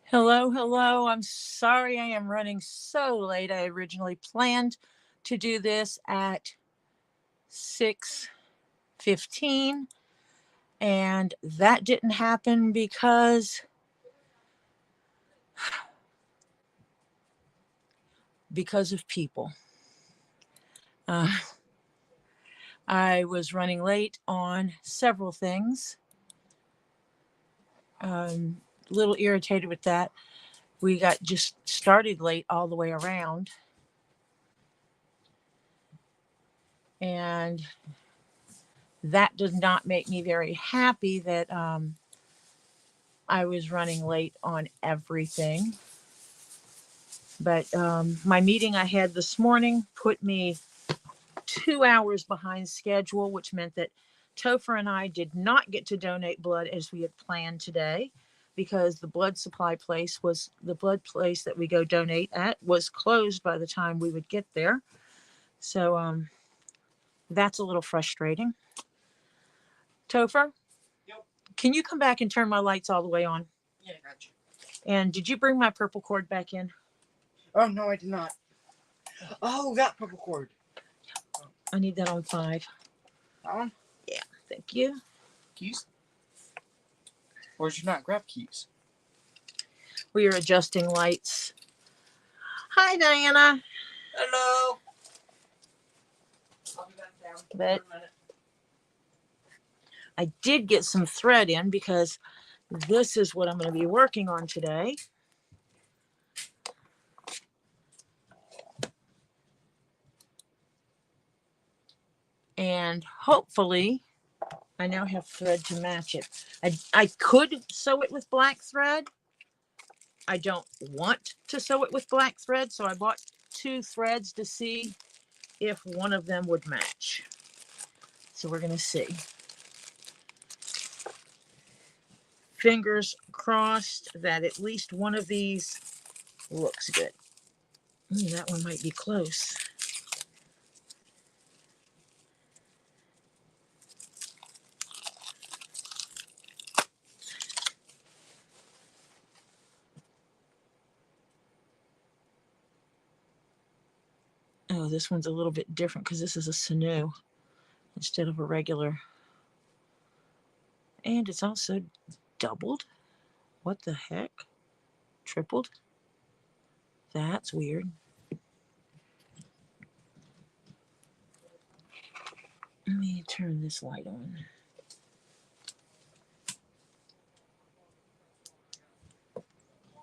Hello, hello. I'm sorry I am running so late. I originally planned to do this at 6:15, and that didn't happen because of people. Uh, I was running late on several things. A little irritated with that. We got just started late all the way around. And that does not make me very happy that I was running late on everything. But my meeting I had this morning put me 2 hours behind schedule, which meant that Topher and I did not get to donate blood as we had planned today, because the blood place that we go donate at was closed by the time we would get there. So that's a little frustrating. Topher, Yep. Can you come back and turn my lights all the way on? Yeah, I got you. And did you bring my purple cord back in? Oh, no, I did not. Oh, that purple cord. I need that on 5. That one? Yeah, thank you. Keys? Or did you not grab keys? We are adjusting lights. Hi, Diana. Hello. I'll be back down But for a minute. I did get some thread in because this is what I'm going to be working on today. And hopefully I now have thread to match it. I could sew it with black thread. I don't want to sew it with black thread, so I bought 2 threads to see if one of them would match. So we're going to see. Fingers crossed that at least one of these looks good. That one might be close. Oh, this one's a little bit different because this is a sinew instead of a regular. And it's also doubled. What the heck? Tripled? That's weird. Let me turn this light on.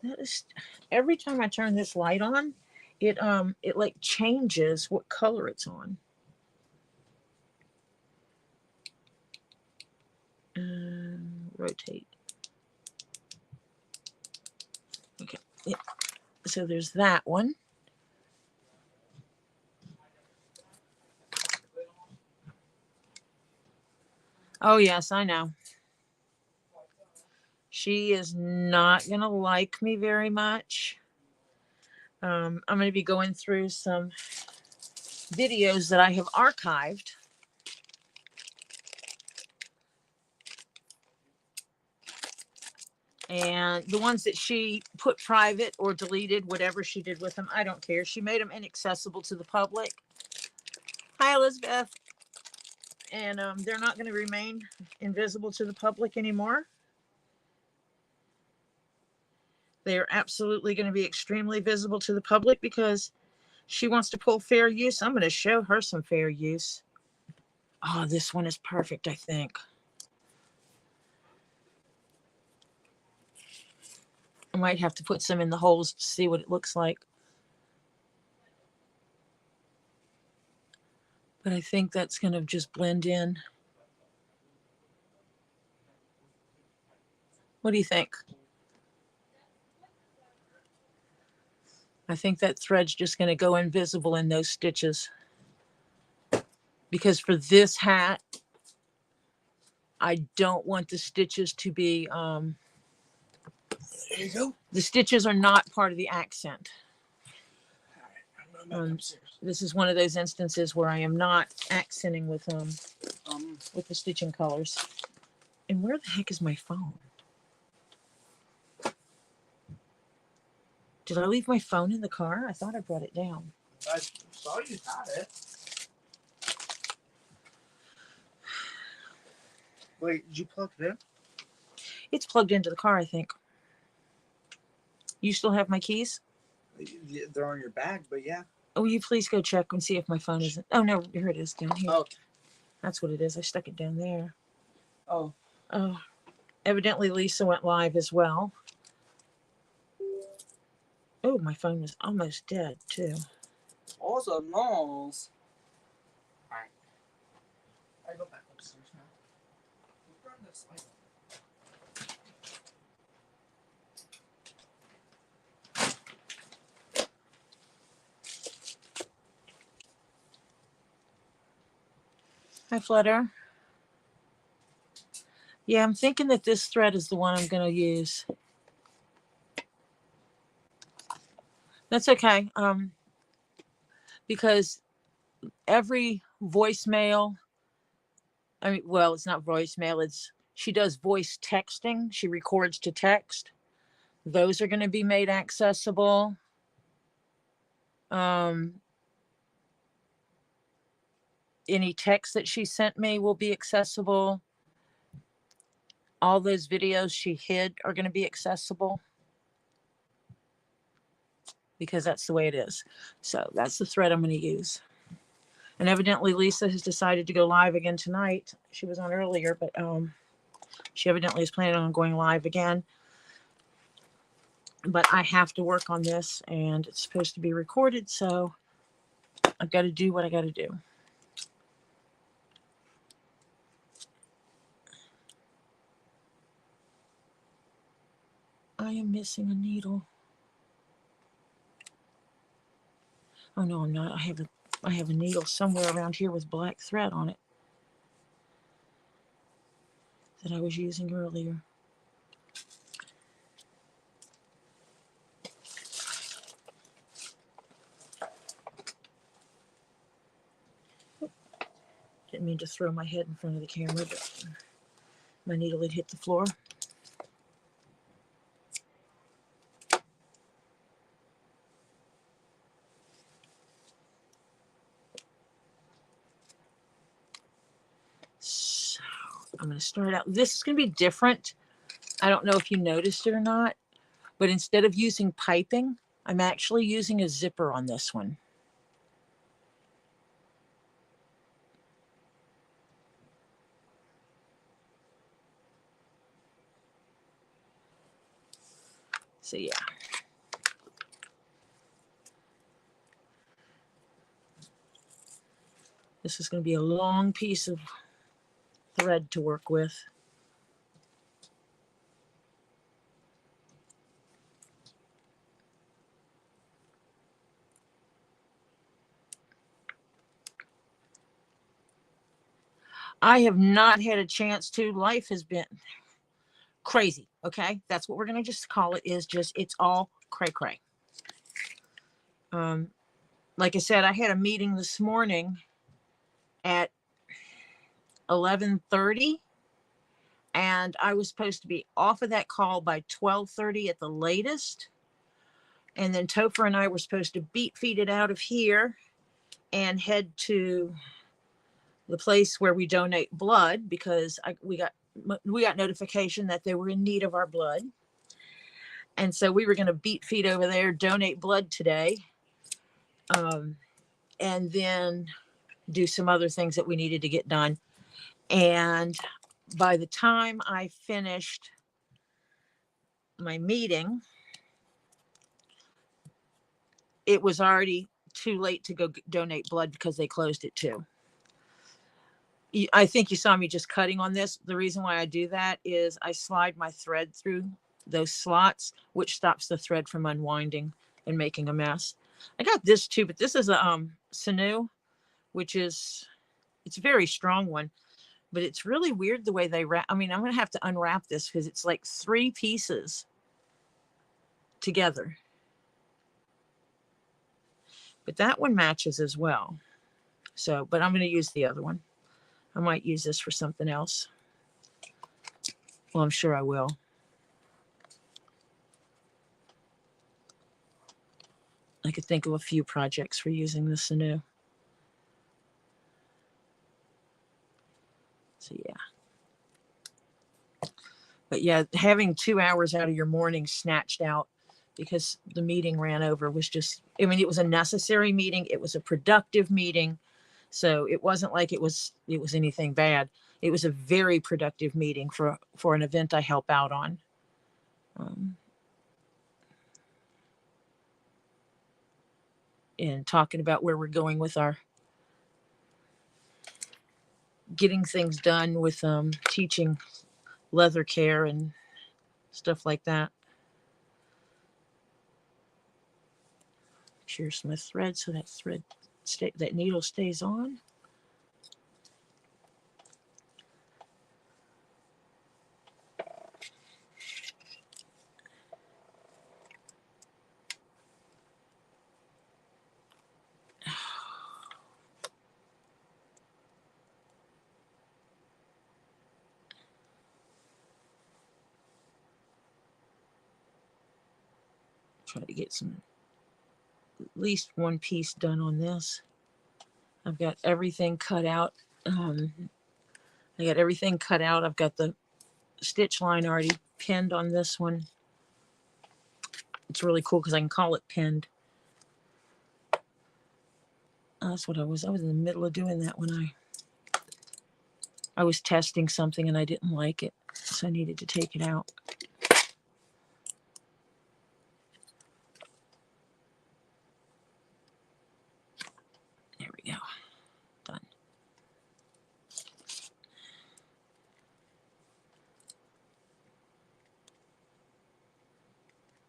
That is, every time I turn this light on, it like changes what color it's on. Rotate. Okay. Yeah. So there's that one. Oh yes, I know. She is not gonna like me very much. I'm going to be going through some videos that I have archived. And the ones that she put private or deleted, whatever she did with them, I don't care. She made them inaccessible to the public. Hi, Elizabeth. And they're not going to remain invisible to the public anymore. They are absolutely going to be extremely visible to the public because she wants to pull fair use. I'm going to show her some fair use. Oh, this one is perfect, I think. I might have to put some in the holes to see what it looks like. But I think that's going to just blend in. What do you think? I think that thread's just going to go invisible in those stitches. Because for this hat, I don't want the stitches to be... there you go. The stitches are not part of the accent. This is one of those instances where I am not accenting with the stitching colors. And where the heck is my phone? Did I leave my phone in the car? I thought I brought it down. I saw you had it. Wait, did you plug it in? It's plugged into the car, I think. You still have my keys? They're on your bag, but yeah. Oh, will you please go check and see if my phone isn't... Oh, no, here it is down here. Oh. That's what it is. I stuck it down there. Oh. Oh, evidently Lisa went live as well. Oh, my phone was almost dead, too. Also, Knowles. Alright. I go back upstairs now. We'll run this way. Hi, Flutter. Yeah, I'm thinking that this thread is the one I'm going to use. That's okay. Because every voicemail, I mean, well, it's not voicemail. She does voice texting. She records to text. Those are going to be made accessible. Any text that she sent me will be accessible. All those videos she hid are going to be accessible because that's the way it is. So that's the thread I'm going to use. And evidently Lisa has decided to go live again tonight. She was on earlier, but she evidently is planning on going live again. But I have to work on this and it's supposed to be recorded, so I've got to do what I got to do. I am missing a needle. Oh no, I'm not. I have a needle somewhere around here with black thread on it that I was using earlier. Didn't mean to throw my head in front of the camera, but my needle had hit the floor. So I'm going to start out. This is going to be different. I don't know if you noticed it or not, but instead of using piping, I'm actually using a zipper on this one. So yeah. This is going to be a long piece of thread to work with. I have not had a chance to. Life has been crazy. Okay. That's what we're going to just call it, is just, it's all cray cray. Like I said, I had a meeting this morning at 11:30 and I was supposed to be off of that call by 12:30 at the latest. And then Topher and I were supposed to beat feed it out of here and head to the place where we donate blood, because we got notification that they were in need of our blood. And so we were going to beat feed over there, donate blood today, and then do some other things that we needed to get done. And by the time I finished my meeting, it was already too late to go donate blood because they closed it too. I think you saw me just cutting on this. The reason why I do that is I slide my thread through those slots, which stops the thread from unwinding and making a mess. I got this too, but this is a sinew, which is, it's a very strong one, but it's really weird the way they wrap. I mean, I'm going to have to unwrap this because it's like 3 pieces together. But that one matches as well. So, but I'm going to use the other one. I might use this for something else. Well, I'm sure I will. could think of a few projects for using the sinew. So yeah. But yeah, having 2 hours out of your morning snatched out because the meeting ran over was just, I mean, it was a necessary meeting. It was a productive meeting. So it wasn't like it was anything bad. It was a very productive meeting for an event I help out on. And talking about where we're going with our getting things done with teaching leather care and stuff like that. Shearsmith thread, so that that needle stays on. Try to get at least one piece done on this. I've got everything cut out. I got everything cut out. I've got the stitch line already pinned on this one. It's really cool because I can call it pinned. That's what I was in the middle of doing that when I was testing something and I didn't like it, so I needed to take it out. There we go. Done.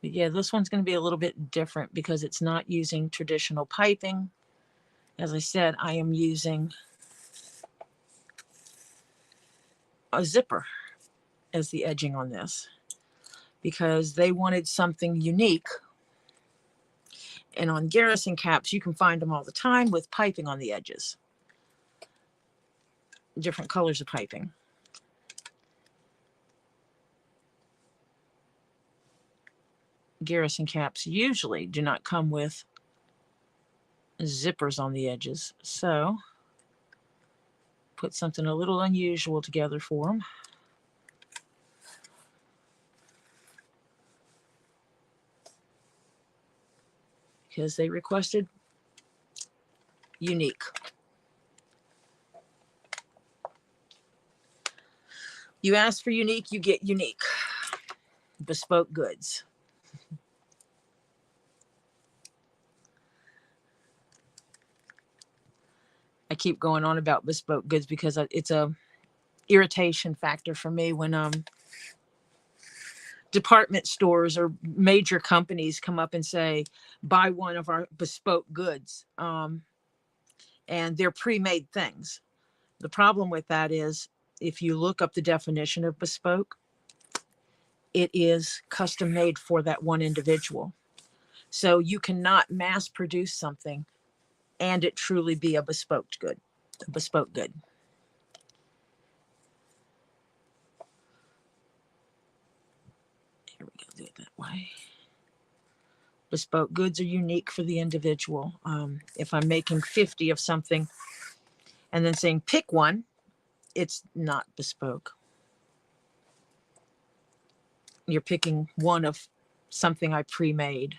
But yeah, this one's going to be a little bit different because it's not using traditional piping. As I said, I am using a zipper as the edging on this because they wanted something unique. And on Garrison caps, you can find them all the time with piping on the edges. Different colors of piping. Garrison caps usually do not come with zippers on the edges. So put something a little unusual together for them. Because they requested unique. You ask for unique, you get unique. Bespoke goods. I keep going on about bespoke goods because it's a irritation factor for me when department stores or major companies come up and say, buy one of our bespoke goods. And they're pre-made things. The problem with that is if you look up the definition of bespoke, it is custom made for that one individual. So you cannot mass produce something and it truly be a bespoke good. A bespoke good. Here we go, do it that way. Bespoke goods are unique for the individual. If I'm making 50 of something and then saying pick one, it's not bespoke. You're picking one of something I pre-made.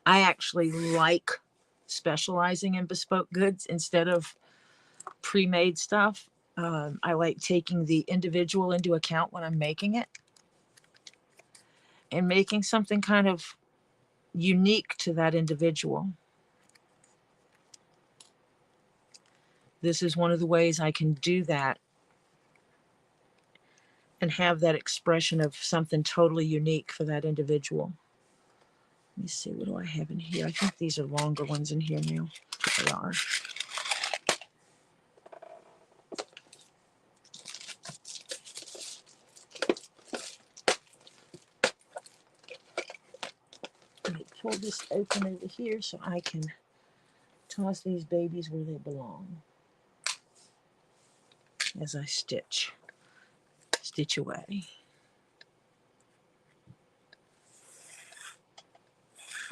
I actually like specializing in bespoke goods instead of pre-made stuff. I like taking the individual into account when I'm making it and making something kind of unique to that individual. This is one of the ways I can do that and have that expression of something totally unique for that individual. Let me see, what do I have in here? I think these are longer ones in here now. They are. Let me pull this open over here so I can toss these babies where they belong as I stitch away.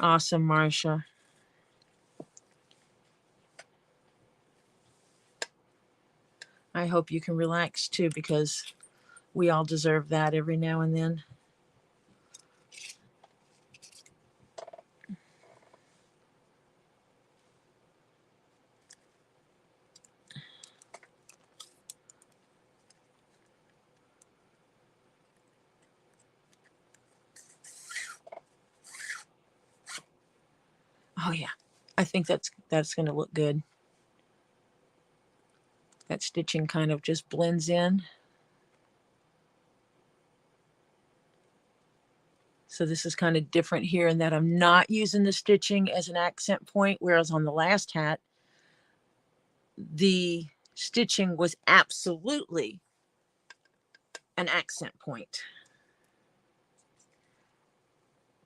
Awesome, Marcia. I hope you can relax too, because we all deserve that every now and then. Oh yeah, I think that's going to look good. That stitching kind of just blends in. So this is kind of different here in that I'm not using the stitching as an accent point, whereas on the last hat, the stitching was absolutely an accent point.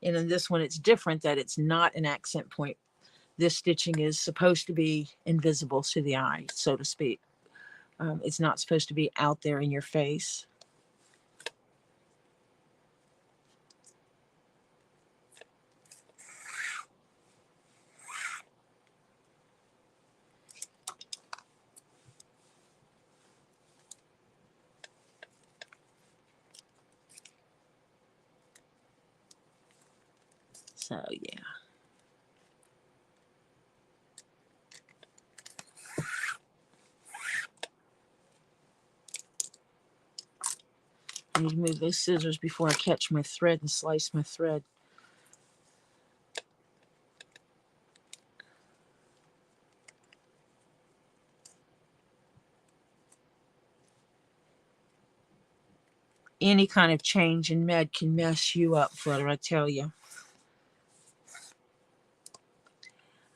And in this one, it's different that it's not an accent point. This stitching is supposed to be invisible to the eye, so to speak. It's not supposed to be out there in your face. So yeah. I need to move those scissors before I catch my thread and slice my thread. Any kind of change in med can mess you up, Flutter, I tell you.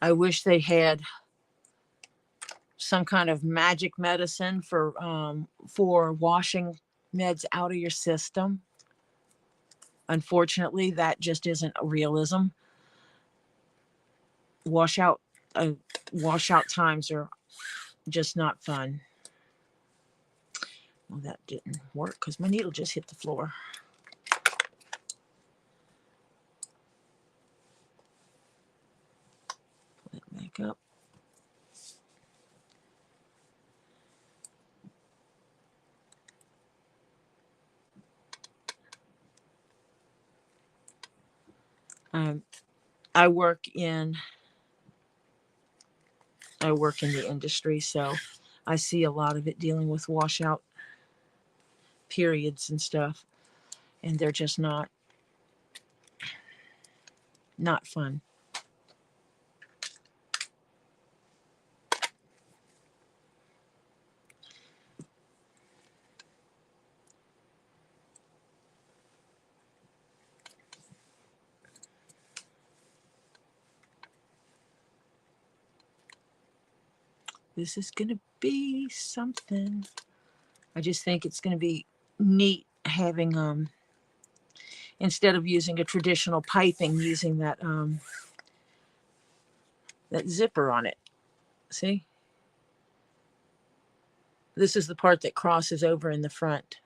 I wish they had some kind of magic medicine for washing meds out of your system. Unfortunately, that just isn't a realism. Washout times are just not fun. Well, that didn't work because my needle just hit the floor. Pull it back up. I work in the industry, so I see a lot of it dealing with washout periods and stuff, and they're just not fun. This is gonna be something. I just think it's gonna be neat having instead of using a traditional piping, using that that zipper on it. See? This is the part that crosses over in the front.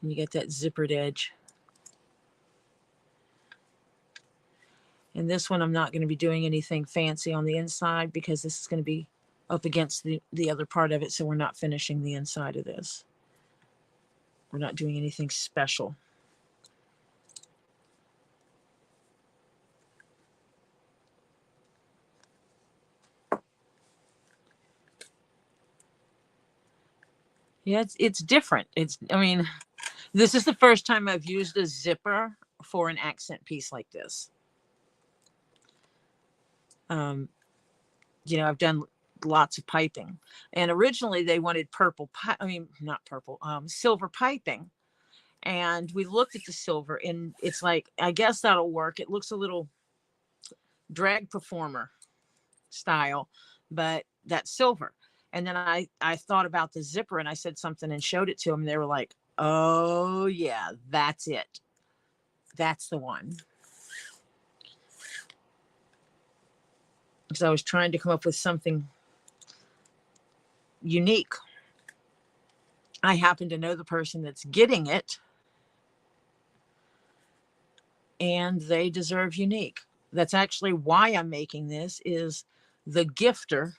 And you get that zippered edge. And this one, I'm not going to be doing anything fancy on the inside because this is going to be up against the other part of it. So we're not finishing the inside of this. We're not doing anything special. Yeah, it's different. I mean, this is the first time I've used a zipper for an accent piece like this. I've done lots of piping, and originally they wanted silver piping, and we looked at the silver, and it's like, I guess that'll work. It looks a little drag performer style, but that's silver. And then I thought about the zipper, and I said something and showed it to them. And they were like, "Oh yeah, that's it. That's the one." Because I was trying to come up with something unique. I happen to know the person that's getting it. and they deserve unique. That's actually why I'm making this. Is the gifter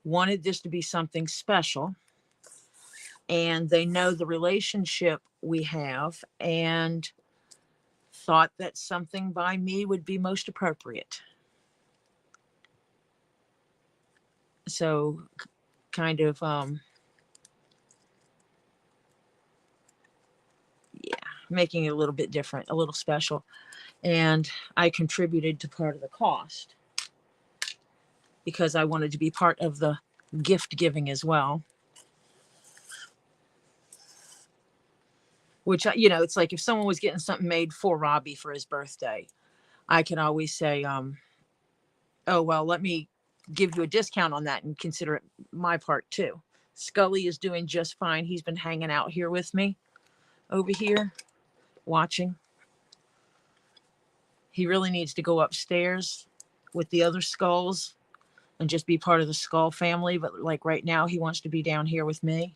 wanted this to be something special, and they know the relationship we have, and thought that something by me would be most appropriate. So kind of yeah, making it a little bit different, a little special. And I contributed to part of the cost because I wanted to be part of the gift giving as well. Which, you know, it's like if someone was getting something made for Robbie for his birthday, I can always say, oh, well, let me give you a discount on that and consider it my part too. Scully is doing just fine. He's been hanging out here with me over here watching. He really needs to go upstairs with the other skulls and just be part of the skull family. But like right now, he wants to be down here with me.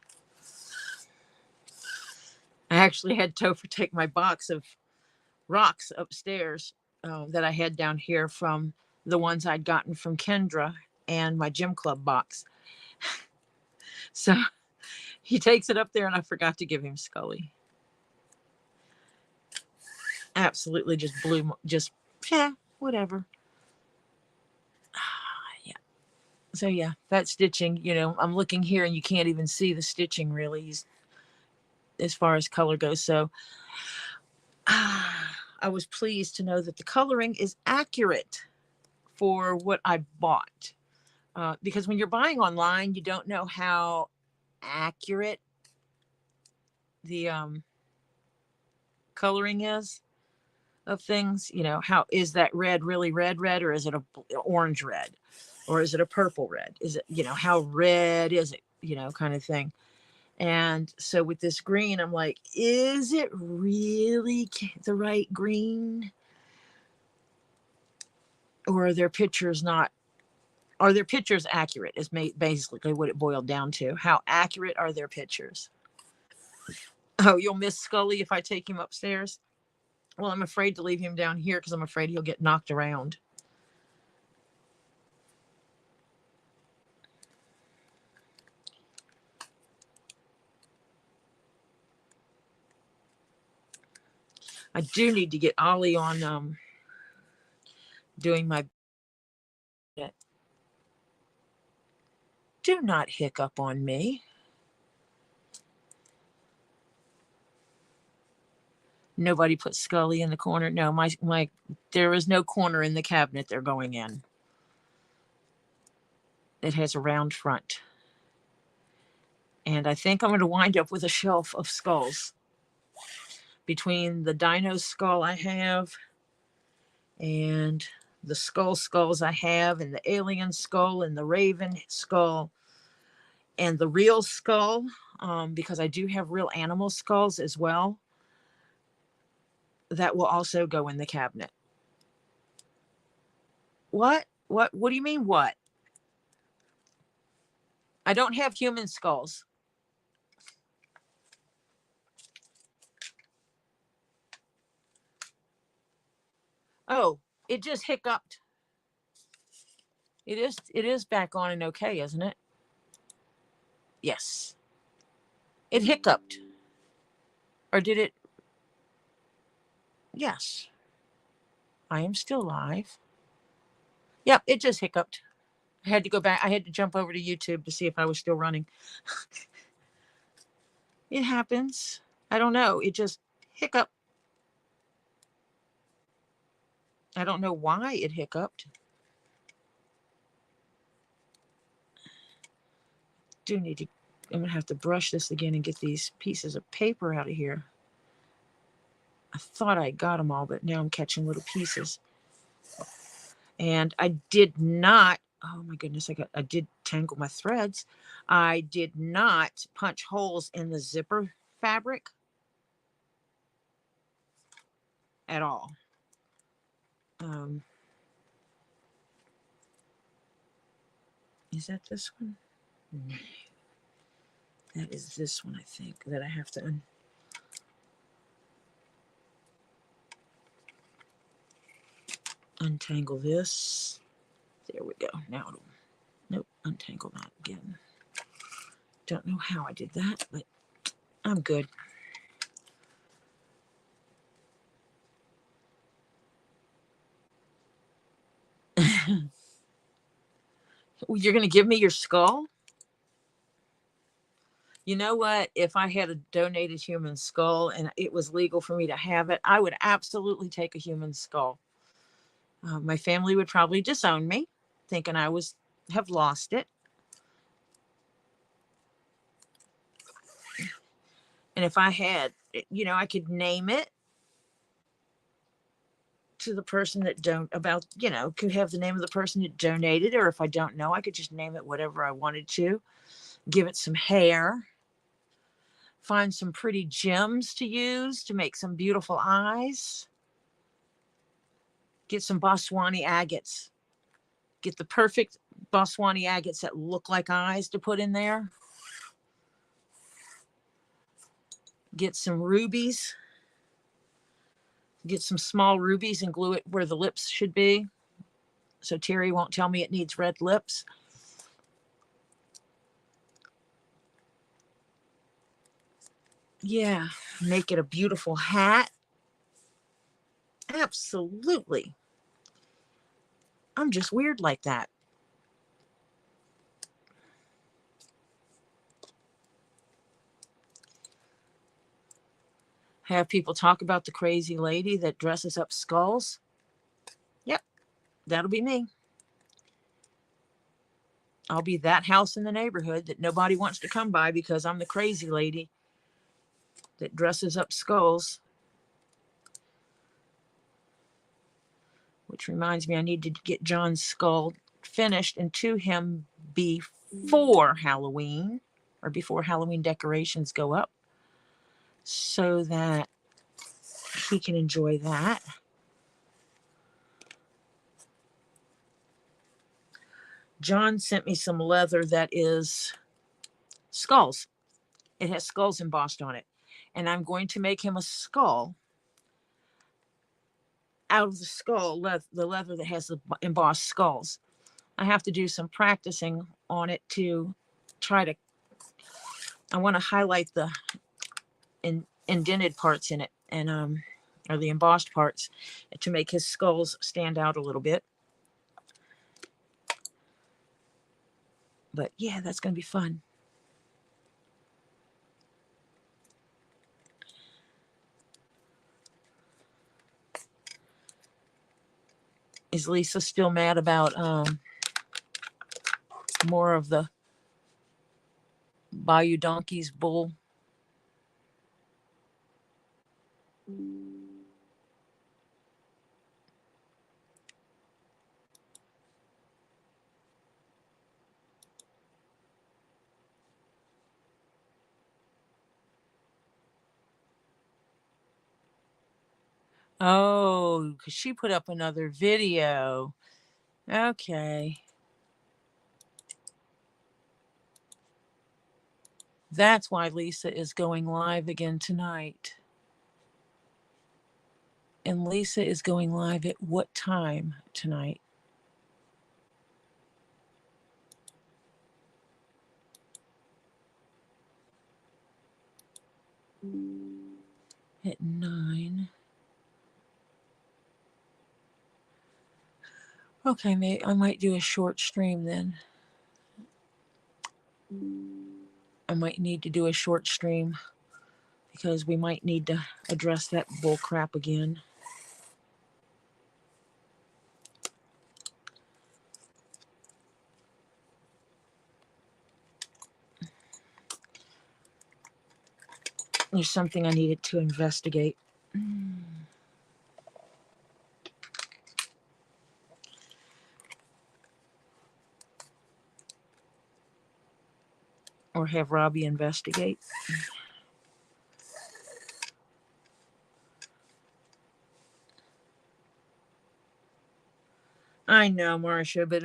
I actually had Topher take my box of rocks upstairs that I had down here from the ones I'd gotten from Kendra and my gym club box. So he takes it up there, and I forgot to give him Scully. Absolutely just blew, just, yeah, whatever. Yeah. So yeah, that stitching, you know, I'm looking here and you can't even see the stitching really as far as color goes. So I was pleased to know that the coloring is accurate for what I bought. Because when you're buying online, you don't know how accurate the coloring is of things. You know, how is that red really red, or is it a orange red, or is it a purple red? Is it, you know, how red is it, you know, kind of thing. And so with this green, I'm like, is it really the right green? Or are their pictures not, are their pictures accurate is basically what it boiled down to. How accurate are their pictures? Oh, you'll miss Scully if I take him upstairs? Well, I'm afraid to leave him down here because I'm afraid he'll get knocked around. I do need to get Ollie on doing my... Do not hiccup on me. Nobody put Scully in the corner. No, my there is no corner in the cabinet they're going in. It has a round front. And I think I'm going to wind up with a shelf of skulls. Between the dino skull I have and the skulls I have, and the alien skull and the raven skull and the real skull, because I do have real animal skulls as well, that will also go in the cabinet. What do you mean what? I don't have human skulls. Oh, it just hiccuped. It is back on and okay, isn't it? Yes. It hiccuped. Or did it? Yes. I am still live. Yep, it just hiccuped. I had to go back. I had to jump over to YouTube to see if I was still running. It happens. I don't know. It just hiccuped. I don't know why it hiccuped. Do need to... I'm gonna have to brush this again and get these pieces of paper out of here. I thought I got them all, but now I'm catching little pieces. And I did not... Oh my goodness, I did tangle my threads. I did not punch holes in the zipper fabric at all. Is that this one? No. That is this one, I think, that I have to untangle this. There we go. Now it'll, nope, untangle that again. Don't know how I did that, but I'm good. You're going to give me your skull? You know what? If I had a donated human skull and it was legal for me to have it, I would absolutely take a human skull. My family would probably disown me, thinking I was have lost it. And if I had, I could name it to the person that could have the name of the person that donated, or if I don't know, I could just name it whatever I wanted to. Give it some hair. Find some pretty gems to use to make some beautiful eyes. Get some Botswana agates. Get the perfect Botswana agates that look like eyes to put in there. Get some rubies. Get some small rubies and glue it where the lips should be, so Terry won't tell me it needs red lips. Yeah, make it a beautiful hat. Absolutely. I'm just weird like that. Have people talk about the crazy lady that dresses up skulls. Yep, that'll be me. I'll be that house in the neighborhood that nobody wants to come by because I'm the crazy lady that dresses up skulls. Which reminds me, I need to get John's skull finished and to him before Halloween, or before Halloween decorations go up, so that he can enjoy that. John sent me some leather that is skulls. It has skulls embossed on it. And I'm going to make him a skull out of the skull, the leather that has the embossed skulls. I have to do some practicing on it to try to, I want to highlight the indented parts in it, and or the embossed parts, to make his skulls stand out a little bit. But yeah, that's going to be fun. Is Lisa still mad about more of the Bayou Donkeys bull? Oh, because she put up another video. Okay. That's why Lisa is going live again tonight. And Lisa is going live at what time tonight? At 9. Okay, I might do a short stream then. I might need to do a short stream because we might need to address that bull crap again. There's something I needed to investigate. Or have Robbie investigate. I know, Marcia, but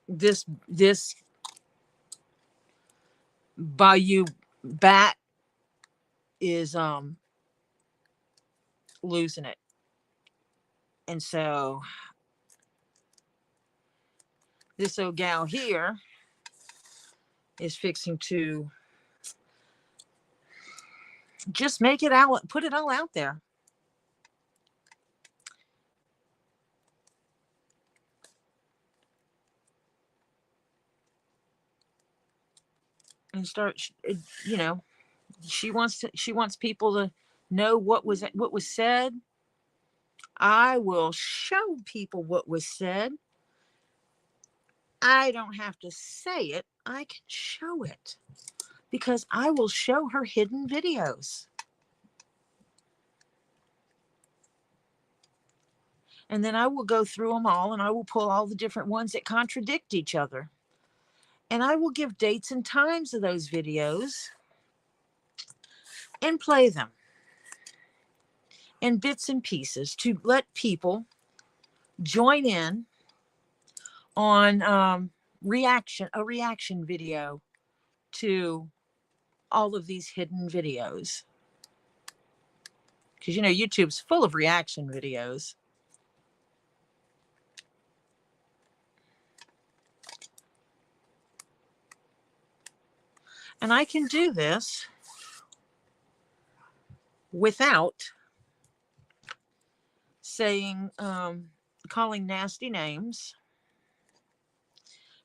this Bayou bat is losing it. And so this old gal here is fixing to just make it out, put it all out there. And start, you know, she wants people to know what was said. I will show people what was said. I don't have to say it. I can show it because I will show her hidden videos. And then I will go through them all and I will pull all the different ones that contradict each other. And I will give dates and times of those videos and play them in bits and pieces to let people join in on a reaction video to all of these hidden videos. Because, you know, YouTube's full of reaction videos. And I can do this without saying, calling nasty names.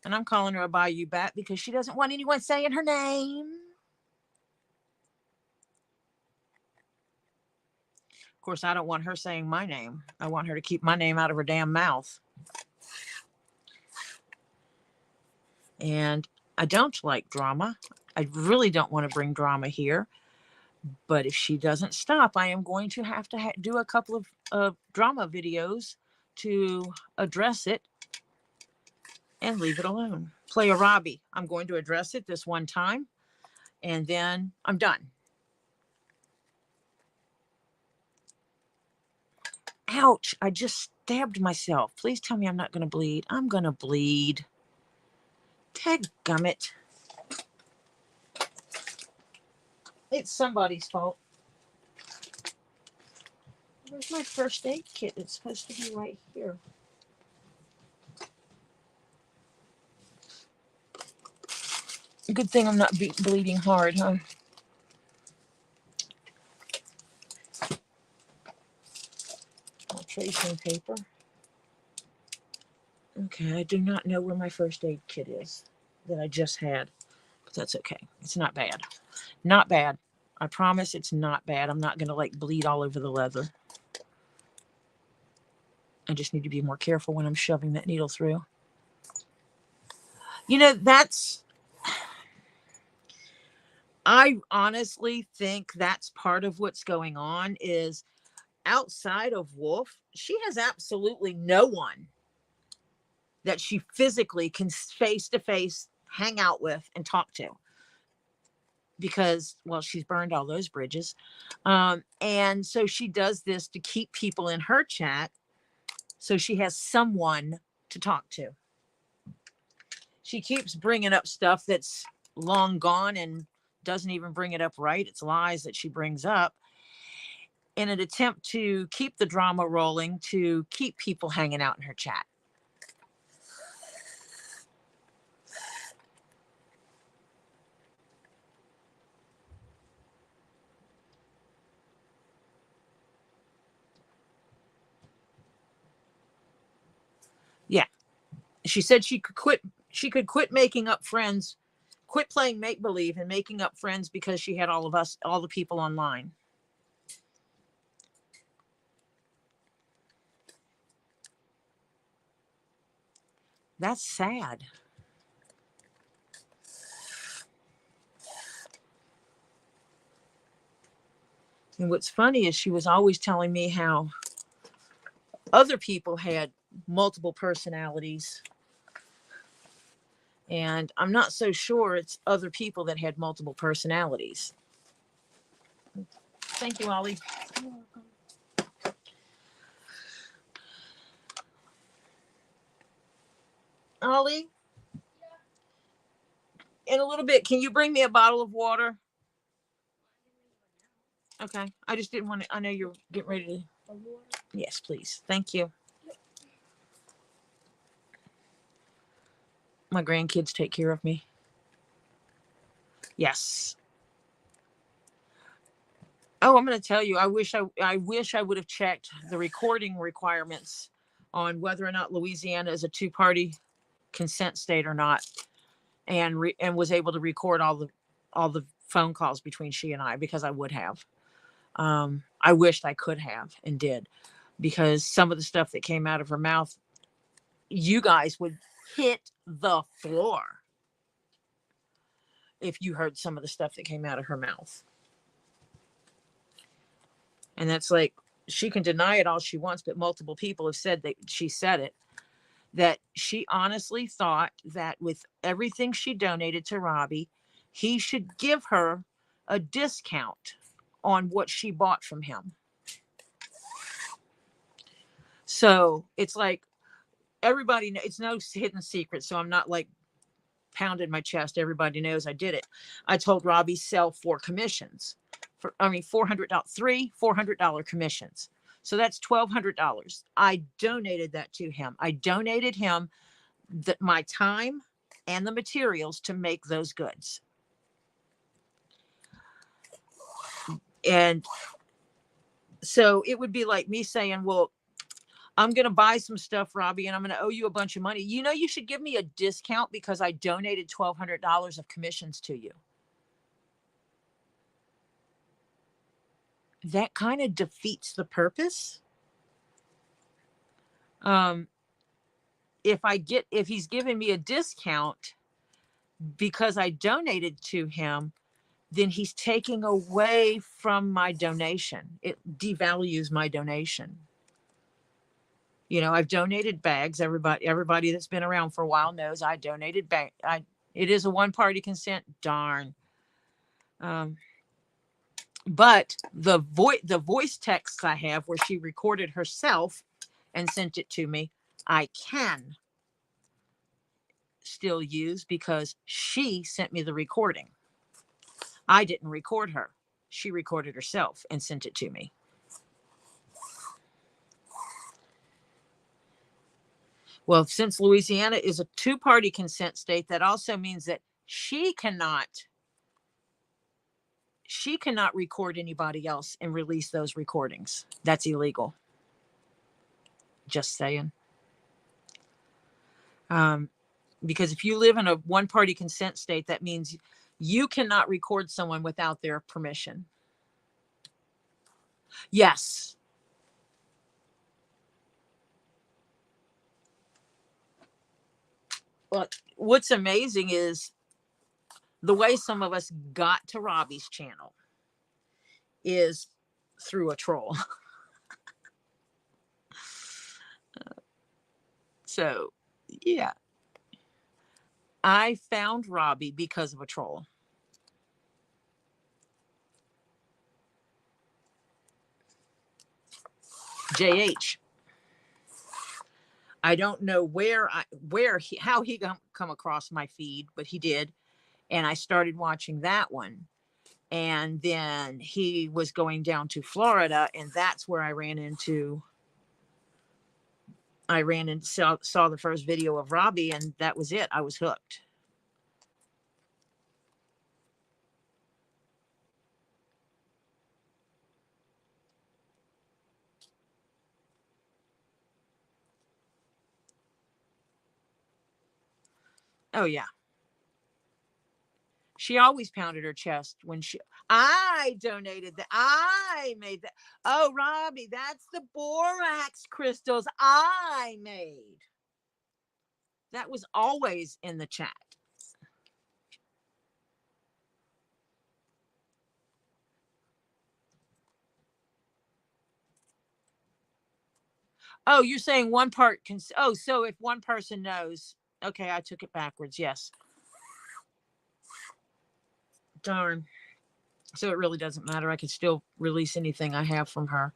And I'm calling her a Bayou Bat because she doesn't want anyone saying her name. Of course, I don't want her saying my name. I want her to keep my name out of her damn mouth. And I don't like drama. I really don't want to bring drama here. But if she doesn't stop, I am going to have to do a couple of drama videos to address it and leave it alone. Play a Robbie. I'm going to address it this one time, and then I'm done. Ouch, I just stabbed myself. Please tell me I'm not going to bleed. I'm going to bleed. Dadgummit. It's somebody's fault. Where's my first aid kit? It's supposed to be right here. Good thing I'm not bleeding hard, huh? Tracing paper. Okay, I do not know where my first aid kit is that I just had, but that's okay. It's not bad. Not bad. I promise it's not bad. I'm not going to like bleed all over the leather. I just need to be more careful when I'm shoving that needle through. You know, I honestly think that's part of what's going on is outside of Wolf, she has absolutely no one that she physically can face to face hang out with and talk to. Because, well, she's burned all those bridges. And so she does this to keep people in her chat so she has someone to talk to. She keeps bringing up stuff that's long gone and doesn't even bring it up right. It's lies that she brings up in an attempt to keep the drama rolling, to keep people hanging out in her chat. Yeah. She said she could quit making up friends, quit playing make-believe and making up friends because she had all the people online. That's sad. And what's funny is she was always telling me how other people had multiple personalities. And I'm not so sure it's other people that had multiple personalities. Thank you, Ollie. You're welcome. Ollie? Yeah. In a little bit, can you bring me a bottle of water? Okay. I just didn't want to, I know you're getting ready to Yes, please. Thank you. My grandkids take care of me. Yes. Oh, I'm going to tell you, I wish I would have checked the recording requirements on whether or not Louisiana is a two-party consent state or not, and was able to record all the phone calls between she and I, because I would have. I wished I could have and did, because some of the stuff that came out of her mouth, you guys would hit the floor if you heard some of the stuff that came out of her mouth. And that's like, she can deny it all she wants, but multiple people have said that she said it, that she honestly thought that with everything she donated to Robbie, he should give her a discount on what she bought from him. So it's like, everybody, it's no hidden secret. So I'm not like pounding my chest. Everybody knows I did it. I told Robbie sell 4 commissions for, $400 commissions. So that's $1,200. I donated that to him. I donated him my time and the materials to make those goods. And so it would be like me saying, well, I'm going to buy some stuff, Robbie, and I'm going to owe you a bunch of money. You know, you should give me a discount because I donated $1,200 of commissions to you. That kind of defeats the purpose. If he's giving me a discount because I donated to him, then he's taking away from my donation. It devalues my donation. You know, I've donated bags. Everybody that's been around for a while knows I donated bag. It is a one-party consent. Darn. But the voice texts I have where she recorded herself and sent it to me, I can still use because she sent me the recording. I didn't record her. She recorded herself and sent it to me. Well, since Louisiana is a two-party consent state, that also means that she cannot record anybody else and release those recordings. That's illegal. Just saying. Because if you live in a one-party consent state, that means you cannot record someone without their permission. Yes. Well, what's amazing is the way some of us got to Robbie's channel is through a troll. So, yeah. I found Robbie because of a troll. JH. I don't know how he come across my feed, but he did. And I started watching that one. And then he was going down to Florida, and that's where I saw the first video of Robbie, and that was it. I was hooked. Oh, yeah. She always pounded her chest when I donated that. I made that. Oh, Robbie, that's the borax crystals I made. That was always in the chat. Oh, you're saying one part can. Oh, so if one person knows. Okay, I took it backwards. Yes. Darn. So it really doesn't matter. I can still release anything I have from her.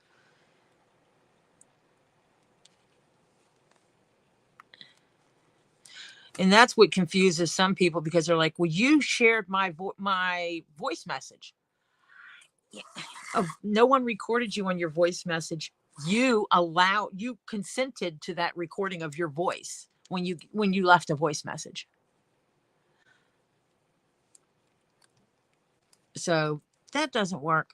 And that's what confuses some people, because they're like, well, you shared my voice message. Yeah. Oh, no one recorded you on your voice message. you consented to that recording of your voice when you left a voice message. So that doesn't work.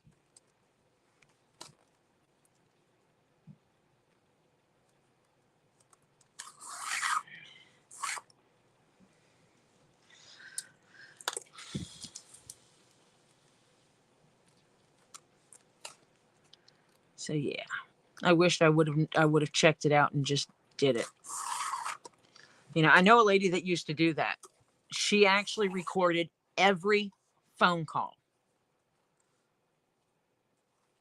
So yeah, I wished I would have checked it out and just did it. You know, I know a lady that used to do that. She actually recorded every phone call.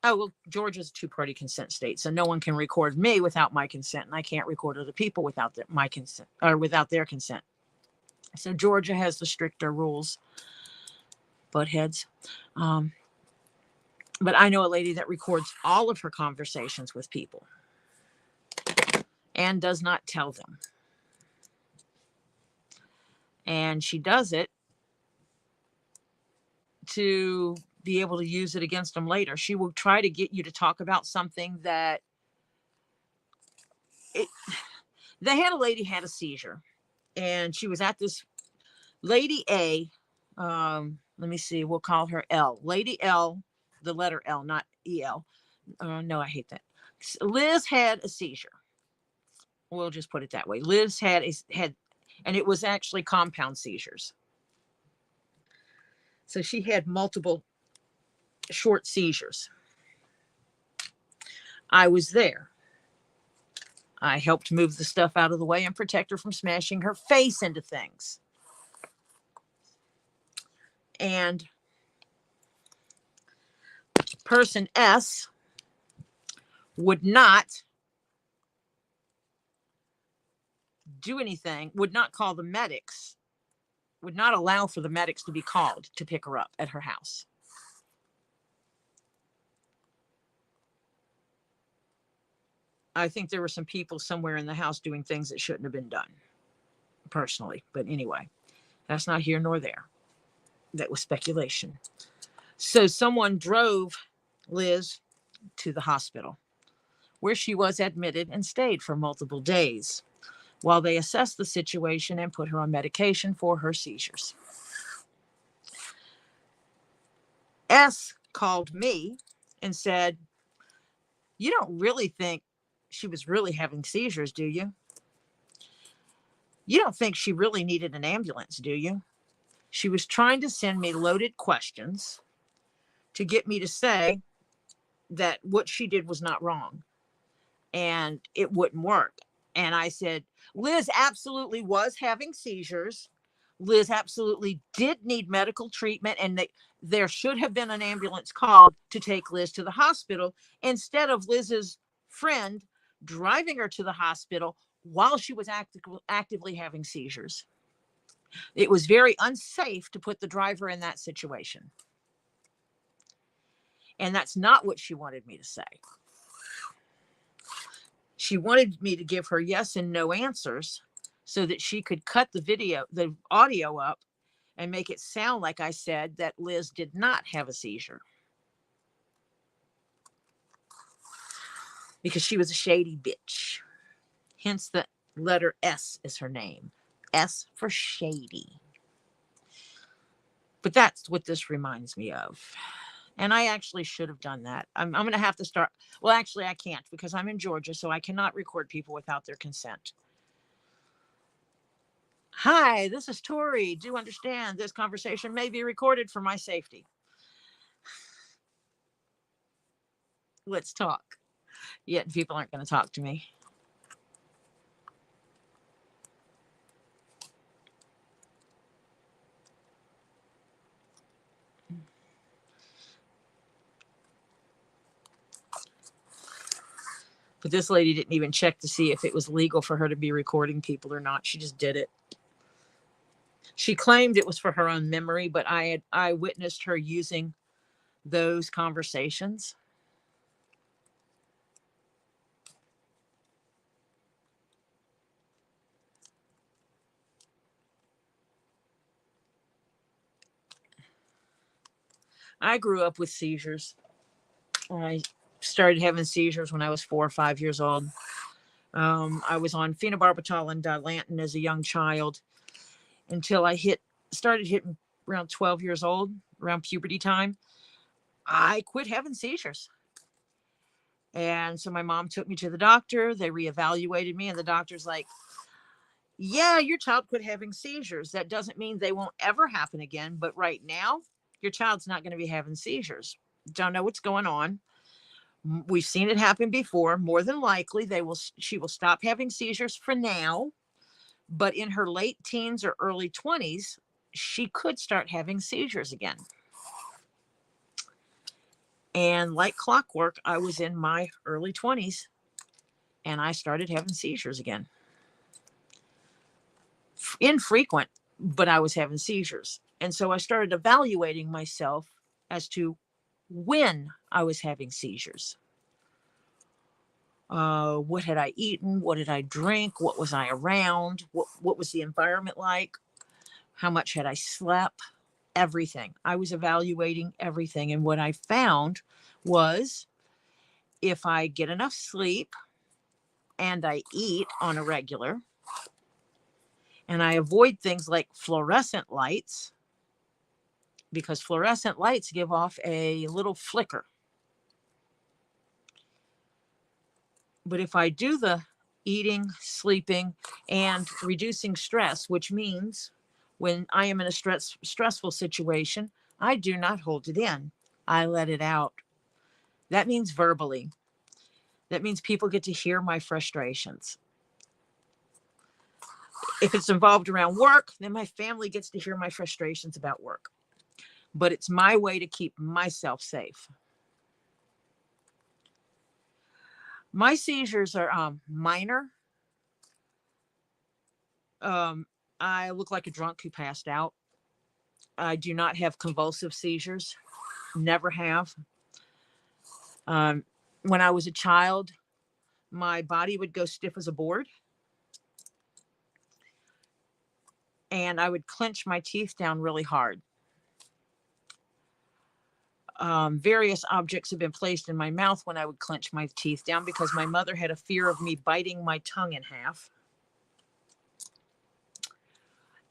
Oh, well, Georgia's a two-party consent state, so no one can record me without my consent, and I can't record other people without my consent or without their consent. So Georgia has the stricter rules. Butt heads. But I know a lady that records all of her conversations with people and does not tell them. And she does it to be able to use it against them later. She will try to get you to talk about something that they had a lady had a seizure, and she was at this Lady A. Let me see. We'll call her L. Lady L, the letter L, not EL. No, I hate that. Liz had a seizure. We'll just put it that way. Liz had, and it was actually compound seizures. So she had multiple short seizures. I was there. I helped move the stuff out of the way and protect her from smashing her face into things. And person S would not do anything, would not call the medics, would not allow for the medics to be called to pick her up at her house. I think there were some people somewhere in the house doing things that shouldn't have been done, personally. But anyway, that's not here nor there. That was speculation. So someone drove Liz to the hospital, where she was admitted and stayed for multiple days while they assessed the situation and put her on medication for her seizures. S called me and said, "You don't really think she was really having seizures, do you? You don't think she really needed an ambulance, do you? She was trying to send me loaded questions to get me to say that what she did was not wrong, and it wouldn't work." And I said, Liz absolutely was having seizures. Liz absolutely did need medical treatment, and there should have been an ambulance called to take Liz to the hospital instead of Liz's friend driving her to the hospital while she was actively having seizures. It was very unsafe to put the driver in that situation. And that's not what she wanted me to say. She wanted me to give her yes and no answers so that she could cut the audio up and make it sound like I said that Liz did not have a seizure. Because she was a shady bitch. Hence the letter S is her name. S for shady. But that's what this reminds me of. And I actually should have done that. I'm going to have to start. Well, actually, I can't because I'm in Georgia, so I cannot record people without their consent. Hi, this is Tori. Do understand this conversation may be recorded for my safety. Let's talk. Yet people aren't going to talk to me. But this lady didn't even check to see if it was legal for her to be recording people or not. She just did it. She claimed it was for her own memory, but I witnessed her using those conversations. I grew up with seizures. started having seizures when I was 4 or 5 years old. I was on phenobarbital and Dilantin as a young child until I started hitting around 12 years old, around puberty time. I quit having seizures. And so my mom took me to the doctor. They reevaluated me, and the doctor's like, yeah, your child quit having seizures. That doesn't mean they won't ever happen again. But right now, your child's not going to be having seizures. Don't know what's going on. We've seen it happen before. More than likely, she will stop having seizures for now. But in her late teens or early 20s, she could start having seizures again. And like clockwork, I was in my early 20s and I started having seizures again. Infrequent, but I was having seizures. And so I started evaluating myself as to when I was having seizures. What had I eaten? What did I drink? What was I around? What was the environment like? How much had I slept? Everything. I was evaluating everything. And what I found was if I get enough sleep and I eat on a regular, and I avoid things like fluorescent lights, because fluorescent lights give off a little flicker. But if I do the eating, sleeping, and reducing stress, which means when I am in a stressful situation, I do not hold it in. I let it out. That means verbally. That means people get to hear my frustrations. If it's involved around work, then my family gets to hear my frustrations about work. But it's my way to keep myself safe. My seizures are minor. I look like a drunk who passed out. I do not have convulsive seizures. Never have. When I was a child, my body would go stiff as a board. And I would clench my teeth down really hard. Various objects have been placed in my mouth when I would clench my teeth down because my mother had a fear of me biting my tongue in half.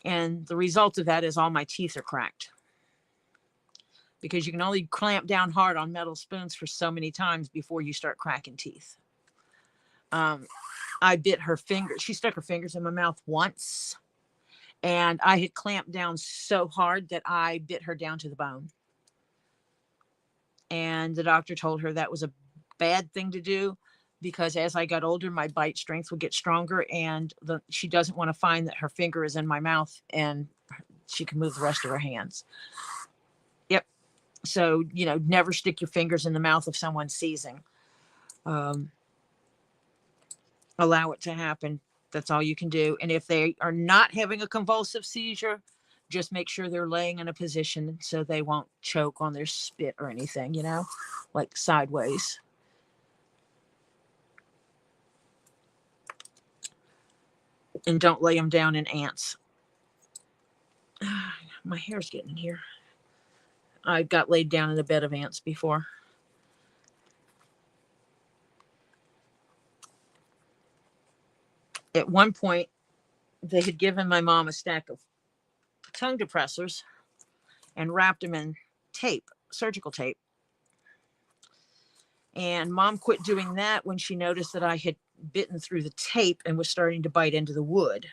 And the result of that is all my teeth are cracked. Because you can only clamp down hard on metal spoons for so many times before you start cracking teeth. I bit her finger. She stuck her fingers in my mouth once. And I had clamped down so hard that I bit her down to the bone. And the doctor told her that was a bad thing to do because as I got older, my bite strength would get stronger, and she doesn't want to find that her finger is in my mouth and she can move the rest of her hands. Yep. So, never stick your fingers in the mouth of someone seizing. Allow it to happen. That's all you can do. And if they are not having a convulsive seizure, just make sure they're laying in a position so they won't choke on their spit or anything, like sideways. And don't lay them down in ants. My hair's getting in here. I got laid down in a bed of ants before. At one point, they had given my mom a stack of tongue depressors and wrapped them in tape, surgical tape. And mom quit doing that when she noticed that I had bitten through the tape and was starting to bite into the wood.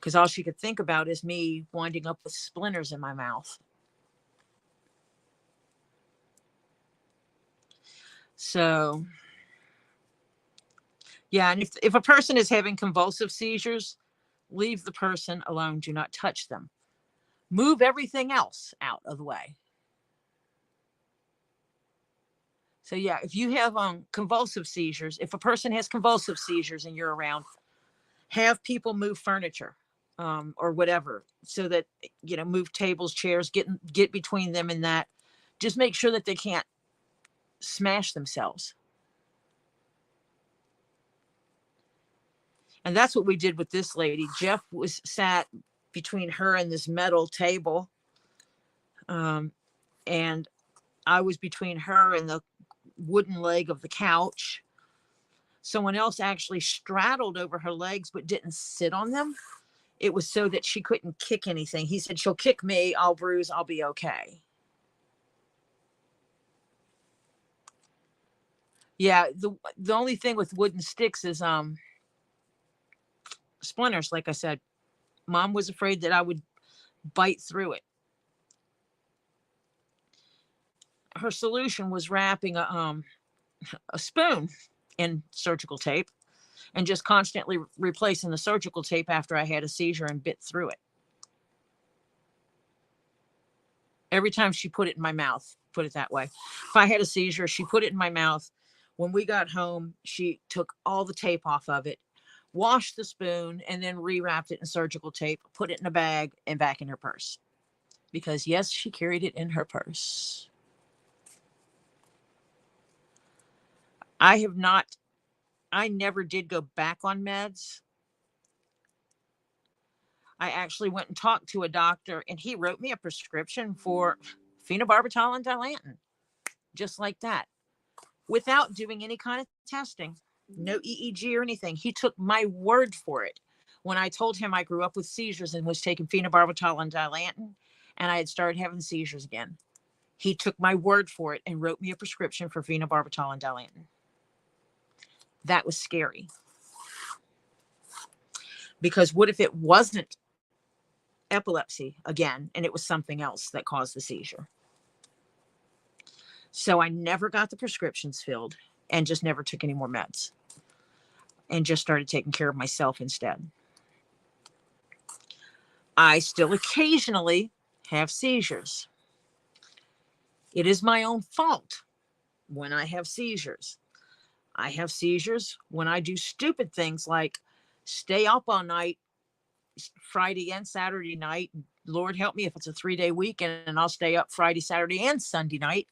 Because all she could think about is me winding up with splinters in my mouth. So, yeah, and if a person is having convulsive seizures, leave the person alone. Do not touch them. Move everything else out of the way. So, yeah, if you have convulsive seizures, if a person has convulsive seizures and you're around, have people move furniture or whatever so that, move tables, chairs, get between them and that. Just make sure that they can't smash themselves. And that's what we did with this lady. Jeff was sat between her and this metal table. And I was between her and the wooden leg of the couch. Someone else actually straddled over her legs but didn't sit on them. It was so that she couldn't kick anything. He said, she'll kick me, I'll bruise, I'll be okay. Yeah, the only thing with wooden sticks is splinters. Like I said, Mom was afraid that I would bite through it. Her solution was wrapping a spoon in surgical tape and just constantly replacing the surgical tape after I had a seizure and bit through it. Every time she put it in my mouth, put it that way. If I had a seizure, she put it in my mouth. When we got home, she took all the tape off of it, washed the spoon, and then rewrapped it in surgical tape, put it in a bag and back in her purse. Because yes, she carried it in her purse. I never did go back on meds. I actually went and talked to a doctor and he wrote me a prescription for phenobarbital and Dilantin, just like that, without doing any kind of testing, no EEG or anything. He took my word for it. When I told him I grew up with seizures and was taking phenobarbital and Dilantin and I had started having seizures again, he took my word for it and wrote me a prescription for phenobarbital and Dilantin. That was scary. Because what if it wasn't epilepsy again and it was something else that caused the seizure? So I never got the prescriptions filled and just never took any more meds and just started taking care of myself instead. I still occasionally have seizures. It is my own fault when I have seizures. I have seizures when I do stupid things like stay up all night, Friday and Saturday night. Lord help me if it's a 3-day weekend and I'll stay up Friday, Saturday, and Sunday night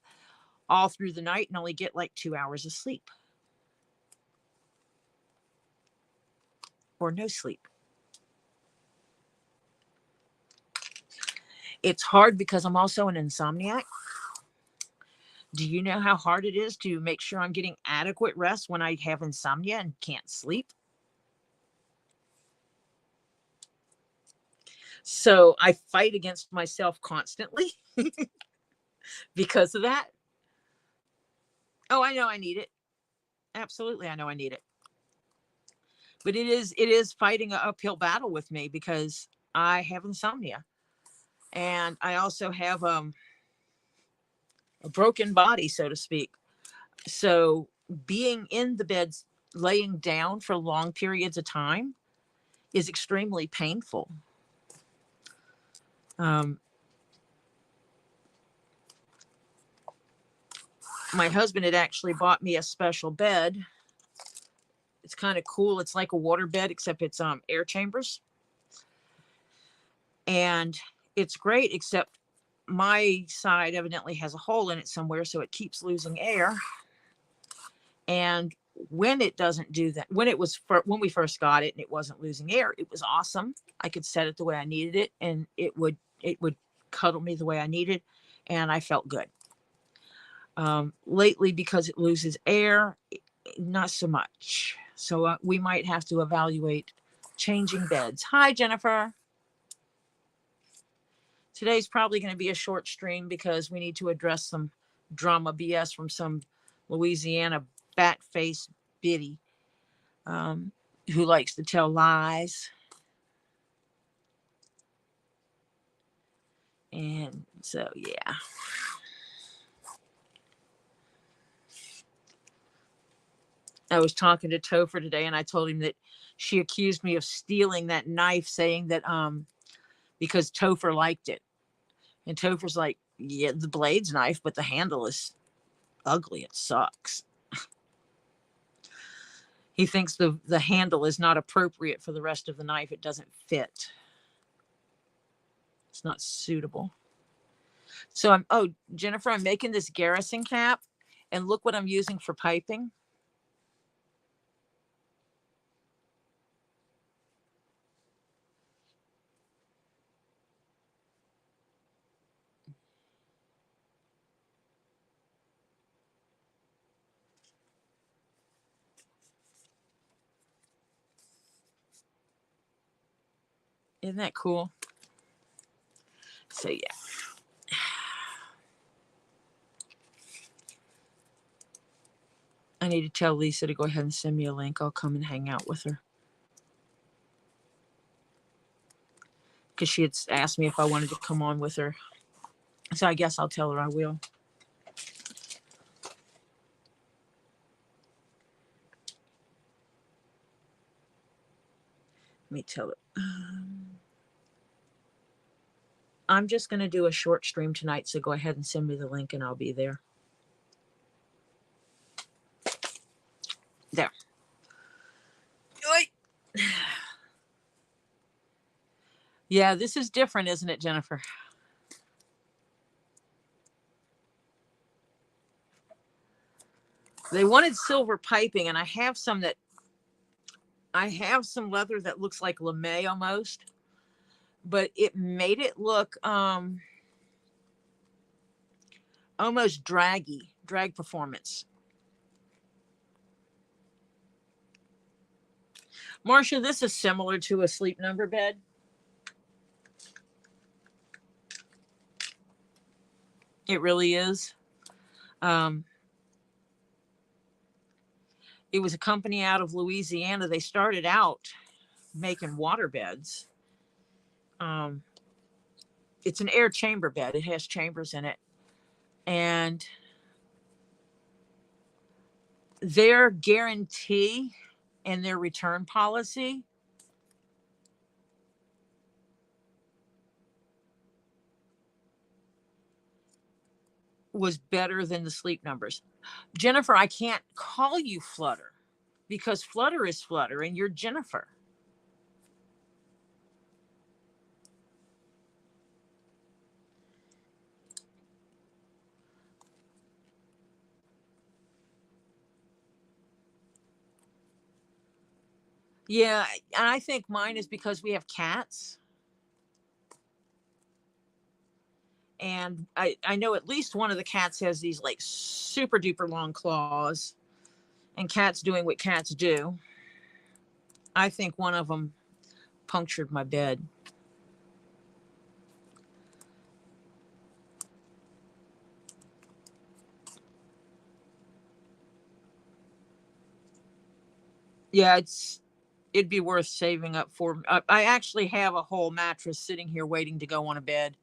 all through the night and only get like 2 hours of sleep or no sleep. It's hard because I'm also an insomniac. Do you know how hard it is to make sure I'm getting adequate rest when I have insomnia and can't sleep? So I fight against myself constantly because of that. Oh, I know I need it. Absolutely, I know I need it. But it is fighting an uphill battle with me because I have insomnia. And I also have a broken body, so to speak. So being in the bed, laying down for long periods of time is extremely painful. My husband had actually bought me a special bed. It's kind of cool. It's like a water bed, except it's air chambers. And it's great, except my side evidently has a hole in it somewhere, so it keeps losing air. And when it doesn't do that, when we first got it and it wasn't losing air, it was awesome. I could set it the way I needed it, and it would cuddle me the way I needed, and I felt good. Lately, because it loses air, not so much. So we might have to evaluate changing beds. Hi, Jennifer. Today's probably going to be a short stream because we need to address some drama BS from some Louisiana bat-faced biddy who likes to tell lies. And so, yeah. I was talking to Topher today and I told him that she accused me of stealing that knife, saying that because Topher liked it. And Topher's like, yeah, the blade's nice, but the handle is ugly. It sucks. He thinks the handle is not appropriate for the rest of the knife. It doesn't fit. It's not suitable. So Jennifer, I'm making this Garrison cap, and look what I'm using for piping. Isn't that cool? So yeah. I need to tell Lisa to go ahead and send me a link. I'll come and hang out with her. Because she had asked me if I wanted to come on with her. So I guess I'll tell her I will. Let me tell her. I'm just going to do a short stream tonight. So go ahead and send me the link and I'll be there. There. Yeah, this is different, isn't it, Jennifer? They wanted silver piping, and I have some leather that looks like lame almost, but it made it look almost drag performance. Marcia, this is similar to a Sleep Number bed. It really is. It was a company out of Louisiana. They started out making water beds. It's an air chamber bed. It has chambers in it. And their guarantee and their return policy was better than the Sleep Numbers. Jennifer, I can't call you Flutter because Flutter is Flutter and you're Jennifer. Yeah, and I think mine is because we have cats. And I know at least one of the cats has these like super duper long claws, and cats doing what cats do. I think one of them punctured my bed. Yeah, it'd be worth saving up for. I actually have a whole mattress sitting here waiting to go on a bed.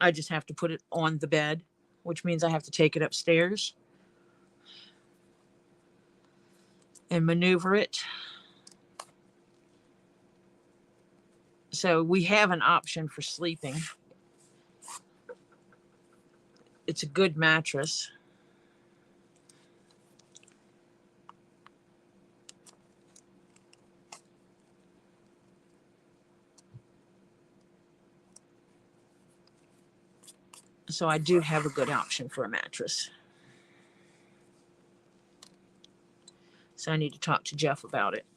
I just have to put it on the bed, which means I have to take it upstairs and maneuver it. So we have an option for sleeping. It's a good mattress. So I do have a good option for a mattress. So I need to talk to Jeff about it.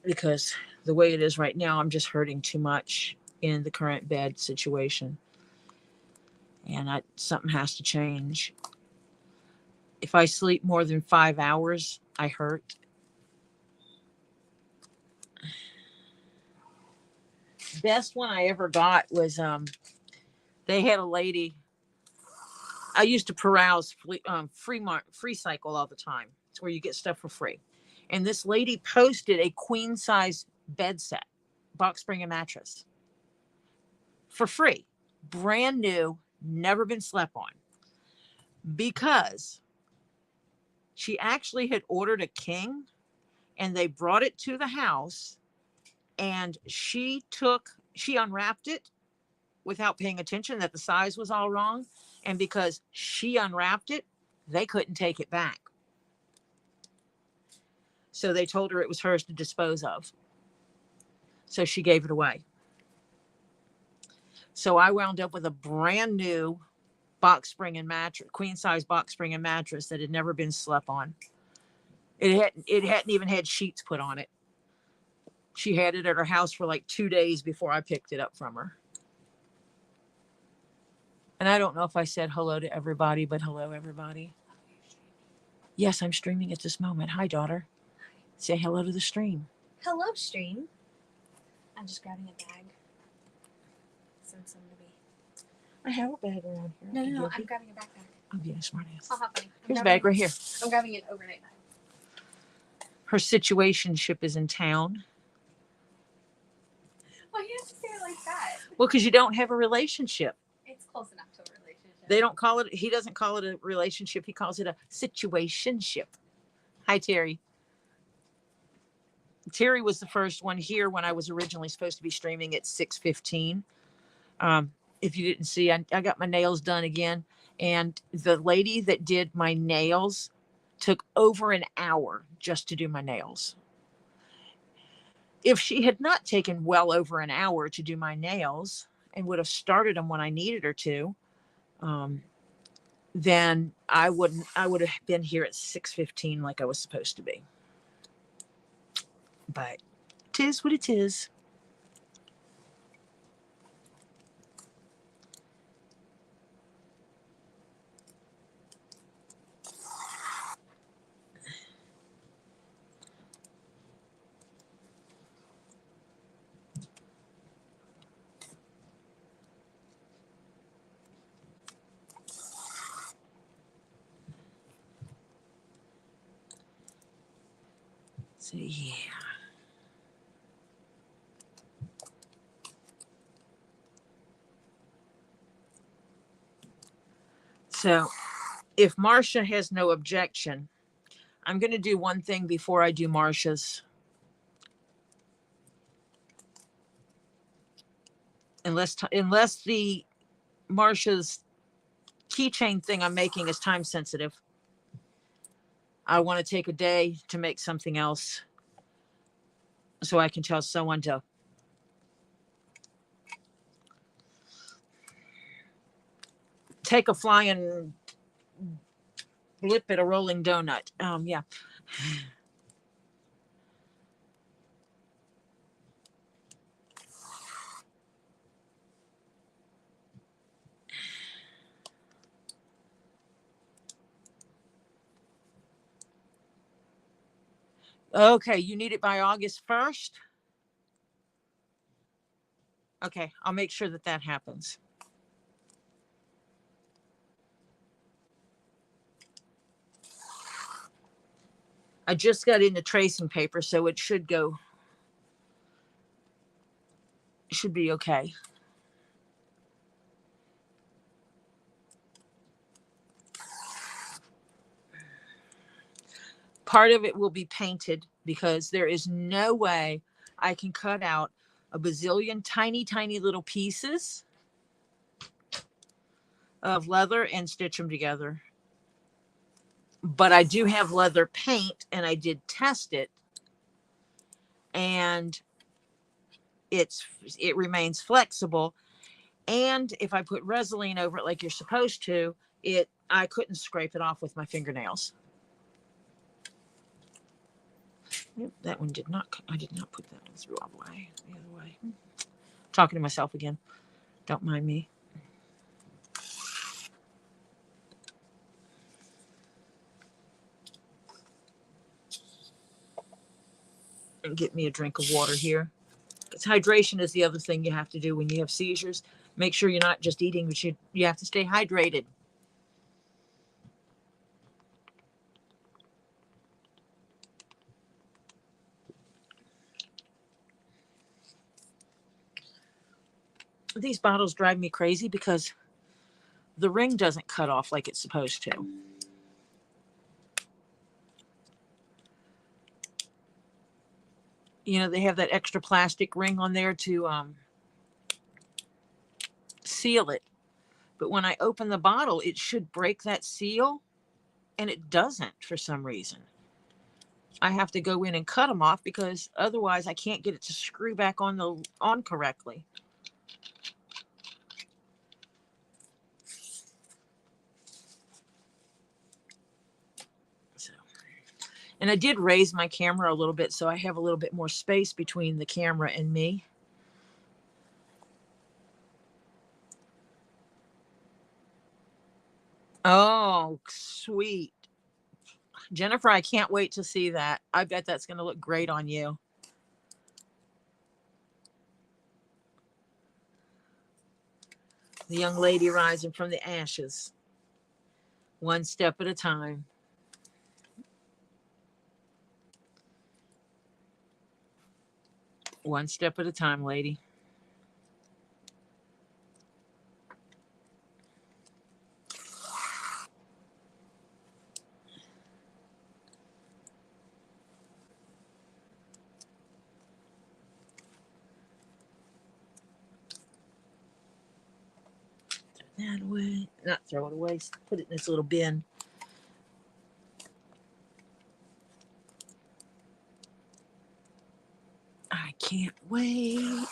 Because the way it is right now, I'm just hurting too much in the current bed situation. And something has to change. If I sleep more than 5 hours, I hurt. Best one I ever got was they had a lady. I used to peruse free cycle all the time. It's where you get stuff for free. And this lady posted a queen size bed set, box spring and mattress, for free, brand new, never been slept on, because she actually had ordered a king and they brought it to the house, and she unwrapped it without paying attention that the size was all wrong. And because she unwrapped it, they couldn't take it back. So they told her it was hers to dispose of. So she gave it away. So I wound up with a brand new box spring and mattress, queen size box spring and mattress that had never been slept on. It hadn't even had sheets put on it. She had it at her house for like 2 days before I picked it up from her. And I don't know if I said hello to everybody, but hello, everybody. Yes, I'm streaming at this moment. Hi, daughter. Say hello to the stream. Hello, stream. I'm just grabbing a bag. Send somebody. I have a bag around here. No. I'm grabbing a backpack. I'm being a smart ass. I'll hop on. Here's a bag right here. I'm grabbing an overnight bag. Her situationship is in town. Why do you have to say it like that? Well, because you don't have a relationship. It's close enough to a relationship. They don't call it, he doesn't call it a relationship. He calls it a situationship. Hi, Terry. Terry was the first one here when I was originally supposed to be streaming at 6:15. If you didn't see, I got my nails done again. And the lady that did my nails took over an hour just to do my nails. If she had not taken well over an hour to do my nails and would have started them when I needed her to, then I would have been here at 6:15 like I was supposed to be. But 'tis what it is. So yeah. So if Marcia has no objection, I'm going to do one thing before I do Marcia's. Unless the Marcia's keychain thing I'm making is time sensitive. I want to take a day to make something else so I can tell someone to take a flying blip at a rolling donut. Yeah. Okay, you need it by August 1st? Okay, I'll make sure that happens. I just got into tracing paper, so it should go. It should be okay. Part of it will be painted because there is no way I can cut out a bazillion tiny, tiny little pieces of leather and stitch them together. But I do have leather paint and I did test it, and it remains flexible. And if I put Resolene over it like you're supposed to, I couldn't scrape it off with my fingernails. That one did not. I did not put that one through all the way. The other way. Talking to myself again. Don't mind me. And get me a drink of water here. Because hydration is the other thing you have to do when you have seizures. Make sure you're not just eating, but you have to stay hydrated. These bottles drive me crazy because the ring doesn't cut off like it's supposed to. You know, they have that extra plastic ring on there to seal it. But when I open the bottle, it should break that seal, and it doesn't for some reason. I have to go in and cut them off because otherwise I can't get it to screw back on correctly. So, and I did raise my camera a little bit so I have a little bit more space between the camera and me. Oh, sweet. Jennifer, I can't wait to see that. I bet that's going to look great on you. The young lady rising from the ashes, one step at a time. One step at a time, lady. Throw that away. Not throw it away. Put it in this little bin. I can't wait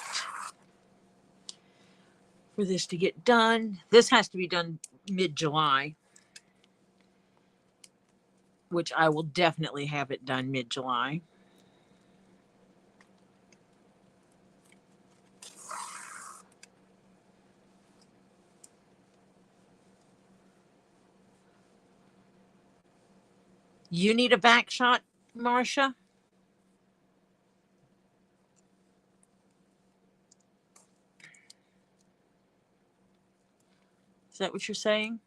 for this to get done. This has to be done mid-July, which I will definitely have it done mid-July. You need a back shot, Marcia? Is that what you're saying?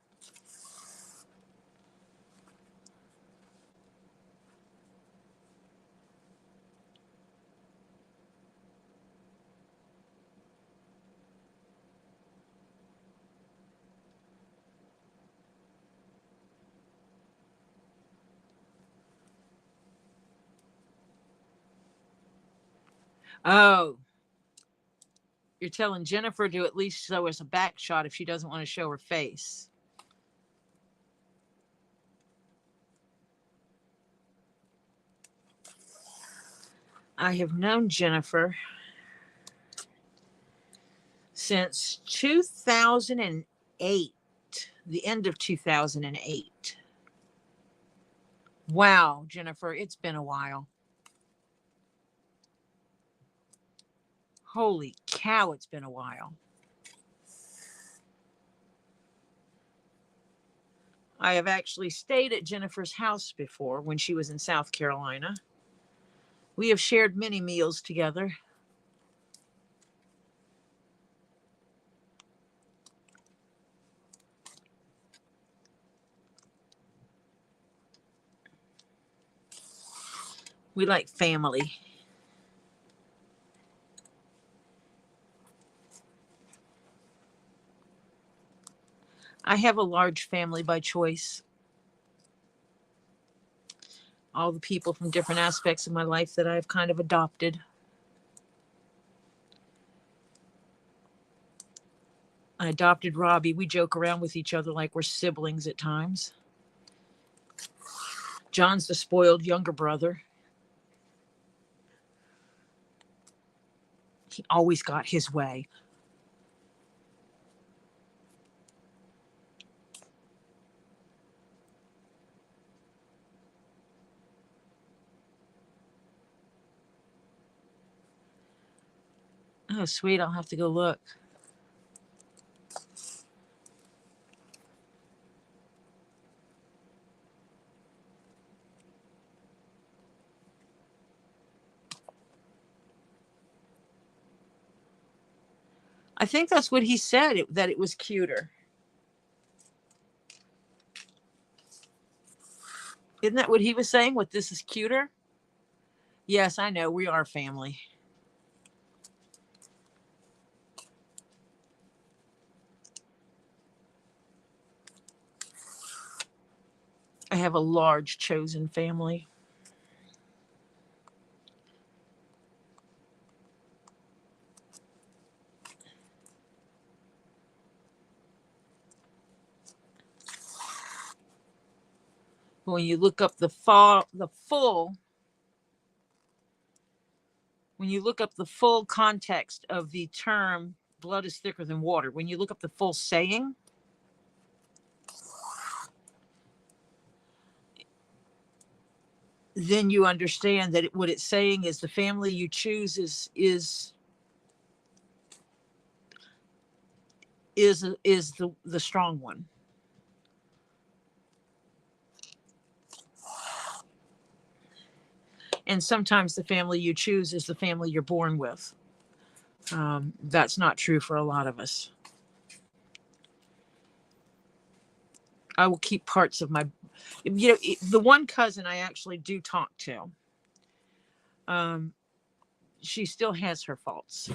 Oh, you're telling Jennifer to at least show us a back shot if she doesn't want to show her face. I have known Jennifer since 2008, the end of 2008. Wow, Jennifer, it's been a while. Holy cow, it's been a while. I have actually stayed at Jennifer's house before when she was in South Carolina. We have shared many meals together. We like family. I have a large family by choice. All the people from different aspects of my life that I've kind of adopted. I adopted Robbie. We joke around with each other like we're siblings at times. John's the spoiled younger brother. He always got his way. Oh, sweet. I'll have to go look. I think that's what he said, that it was cuter. Isn't that what he was saying? What, this is cuter? Yes, I know. We are family. I have a large chosen family. When you look up when you look up the full context of the term blood is thicker than water, when you look up the full saying, then you understand that what it's saying is the family you choose is the strong one. And sometimes the family you choose is the family you're born with. That's not true for a lot of us. I will keep parts of my, the one cousin I actually do talk to, she still has her faults.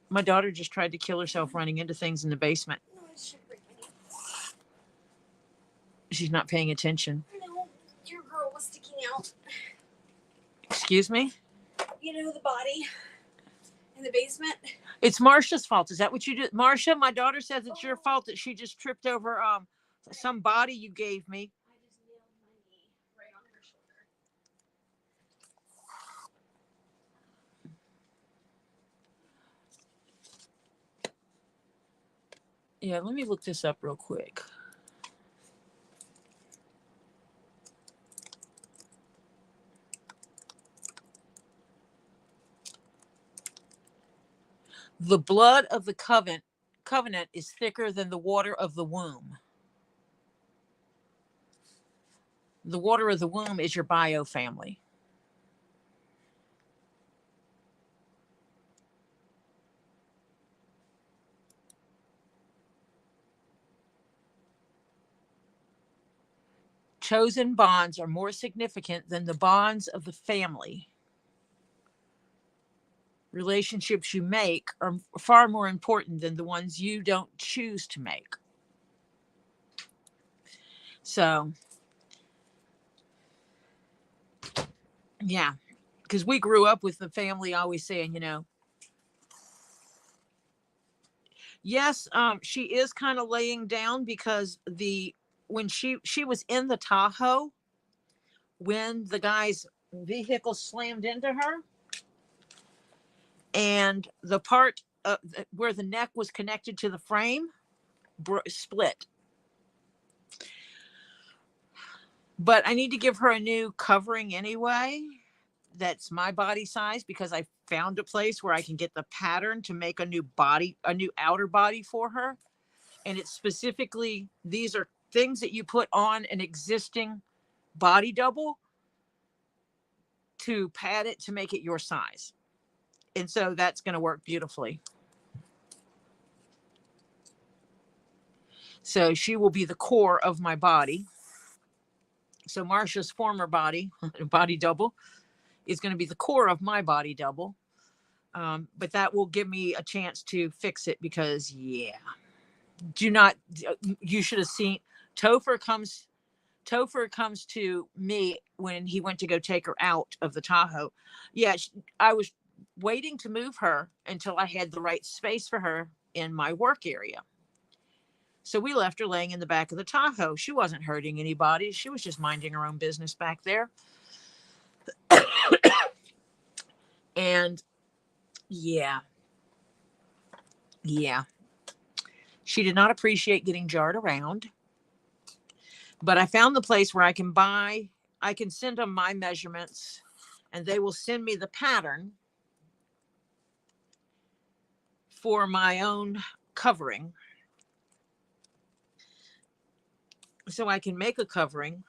My daughter just tried to kill herself running into things in the basement. She's not paying attention. No, your girl was sticking out. Excuse me? You know, the body in the basement. It's Marsha's fault. Is that what you did? Marsha, my daughter says it's your fault that she just tripped over some body you gave me. I just nailed my knee right on her shoulder. Yeah, let me look this up real quick. The blood of the covenant is thicker than the water of the womb. The water of the womb is your bio family. Chosen bonds are more significant than the bonds of the family. Relationships you make are far more important than the ones you don't choose to make. So, yeah, because we grew up with the family always saying, yes, she is kind of laying down because when she was in the Tahoe, when the guy's vehicle slammed into her, and the part where the neck was connected to the frame split. But I need to give her a new covering anyway. That's my body size, because I found a place where I can get the pattern to make a new outer body for her. And it's specifically, these are things that you put on an existing body double to pad it to make it your size. And so that's going to work beautifully. So she will be the core of my body. So Marsha's former body double, is going to be the core of my body double. But that will give me a chance to fix it, because you should have seen Topher comes to me when he went to go take her out of the Tahoe. Yeah, I was waiting to move her until I had the right space for her in my work area. So we left her laying in the back of the Tahoe. She wasn't hurting anybody. She was just minding her own business back there. And yeah. She did not appreciate getting jarred around. But I found the place where I can send them my measurements, and they will send me the pattern for my own covering. So I can make a covering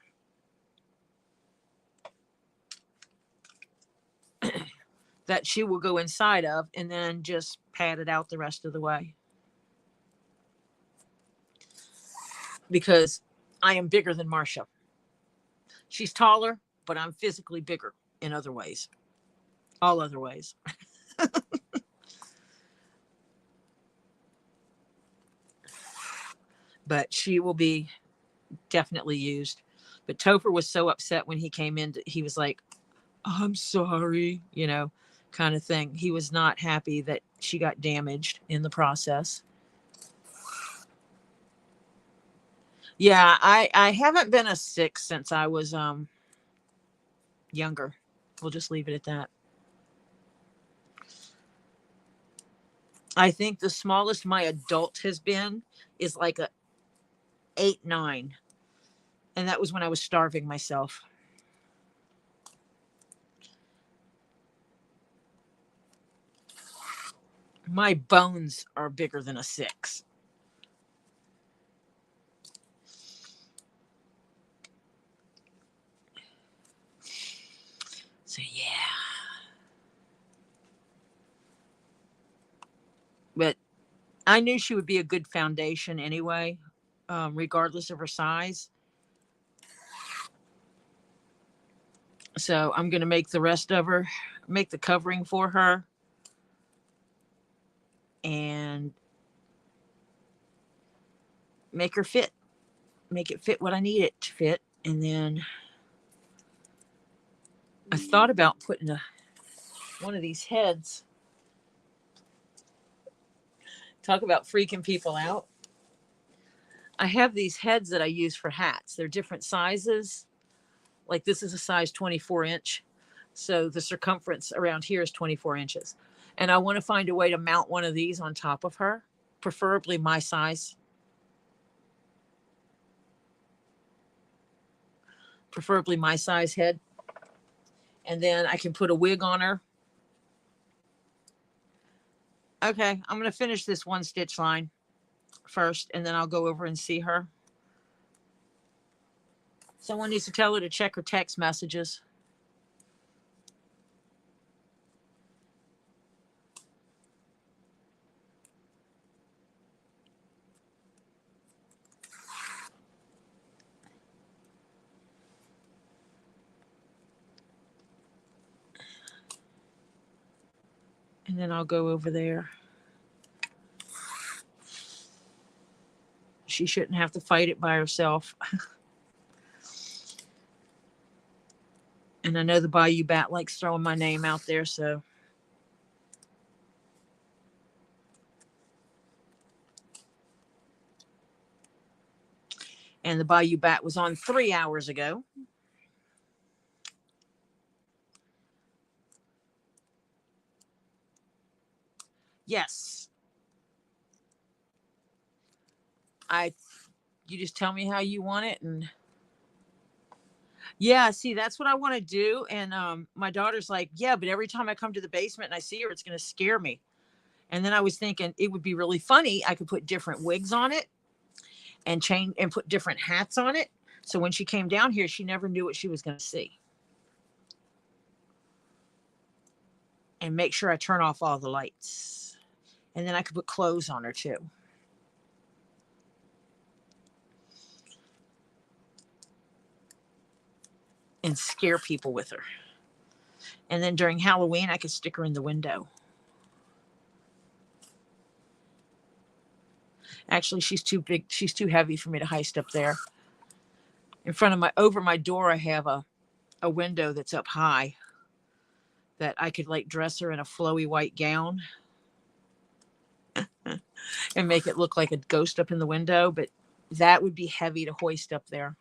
that she will go inside of, and then just pad it out the rest of the way. Because I am bigger than Marsha. She's taller, but I'm physically bigger in other ways. All other ways. But she will be definitely used. But Topher was so upset when he came in. He was like, I'm sorry, kind of thing. He was not happy that she got damaged in the process. Yeah, I haven't been a 6 since I was younger. We'll just leave it at that. I think the smallest my adult has been is like a 8, 9. And that was when I was starving myself. My bones are bigger than a 6. But I knew she would be a good foundation anyway, regardless of her size. So I'm going to make the rest of her, make the covering for her, and make her fit. Make it fit what I need it to fit. And then I thought about putting one of these heads. Talk about freaking people out. I have these heads that I use for hats. They're different sizes. Like this is a size 24 inch. So the circumference around here is 24 inches. And I want to find a way to mount one of these on top of her, preferably my size. Preferably my size head. And then I can put a wig on her. Okay, I'm going to finish this one stitch line first, and then I'll go over and see her. Someone needs to tell her to check her text messages. And then I'll go over there. She shouldn't have to fight it by herself. And I know the Bayou Bat likes throwing my name out there, so. And the Bayou Bat was on 3 hours ago. Yes. You just tell me how you want it, and yeah, see, that's what I want to do. And my daughter's like, yeah, but every time I come to the basement and I see her, it's going to scare me. And then I was thinking it would be really funny. I could put different wigs on it and change and put different hats on it. So when she came down here, she never knew what she was going to see. And make sure I turn off all the lights. And then I could put clothes on her too. And scare people with her. And then during Halloween, I could stick her in the window. Actually, she's too big. She's too heavy for me to heist up there. In front of over my door, I have a window that's up high that I could like dress her in a flowy white gown and make it look like a ghost up in the window. But that would be heavy to hoist up there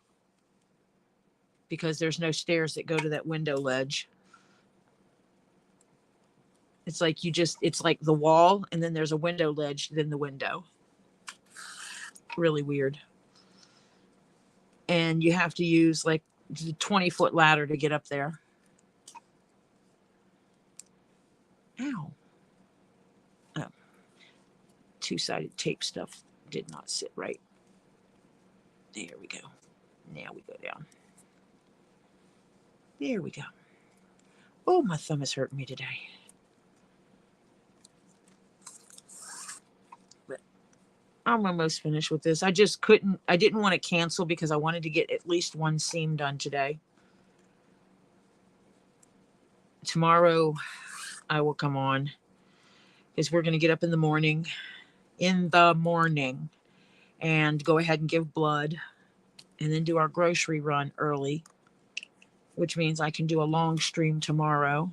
because there's no stairs that go to that window ledge. It's like it's like the wall and then there's a window ledge, then the window. Really weird. And you have to use like the 20-foot ladder to get up there. Ow. Oh. Two-sided tape stuff did not sit right. There we go. Now we go down. There we go. Oh, my thumb is hurting me today. But I'm almost finished with this. I didn't want to cancel because I wanted to get at least one seam done today. Tomorrow I will come on because we're going to get up in the morning and go ahead and give blood and then do our grocery run early, which means I can do a long stream tomorrow.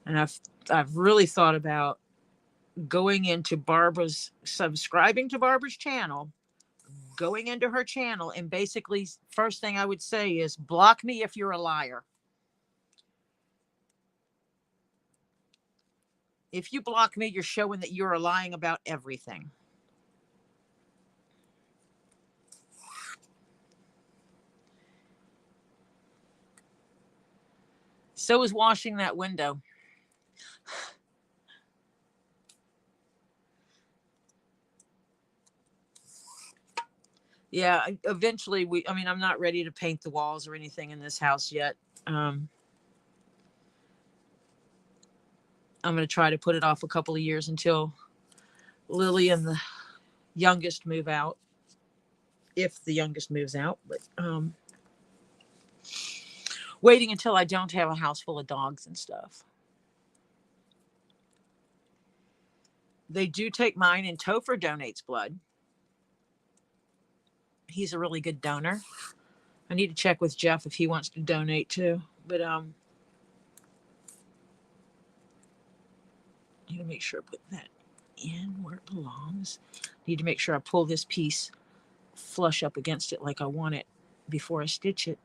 And I've really thought about going into subscribing to Barbara's channel, going into her channel, and basically first thing I would say is block me if you're a liar. If you block me, you're showing that you're lying about everything. So is washing that window. Yeah, eventually I mean, I'm not ready to paint the walls or anything in this house yet. I'm going to try to put it off a couple of years until Lily and the youngest move out, if the youngest moves out. But waiting until I don't have a house full of dogs and stuff. They do take mine, and Topher donates blood. He's a really good donor. I need to check with Jeff if he wants to donate too. But I need to make sure I put that in where it belongs. Need to make sure I pull this piece flush up against it like I want it before I stitch it.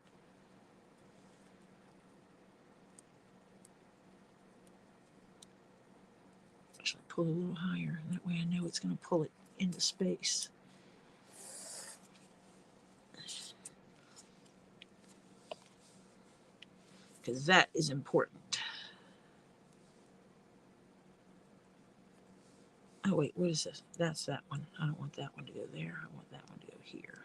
Actually, pull it a little higher. That way I know it's going to pull it into space. Because that is important. Oh, wait, what is this? That's that one. I don't want that one to go there. I want that one to go here.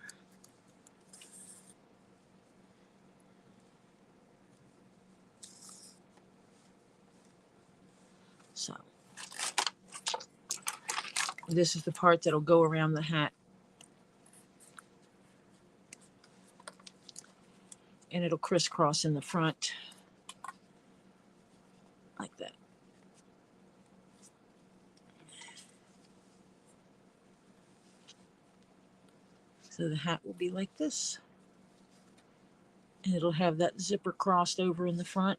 So, this is the part that'll go around the hat. And it'll crisscross in the front. Like that. So the hat will be like this. And it'll have that zipper crossed over in the front.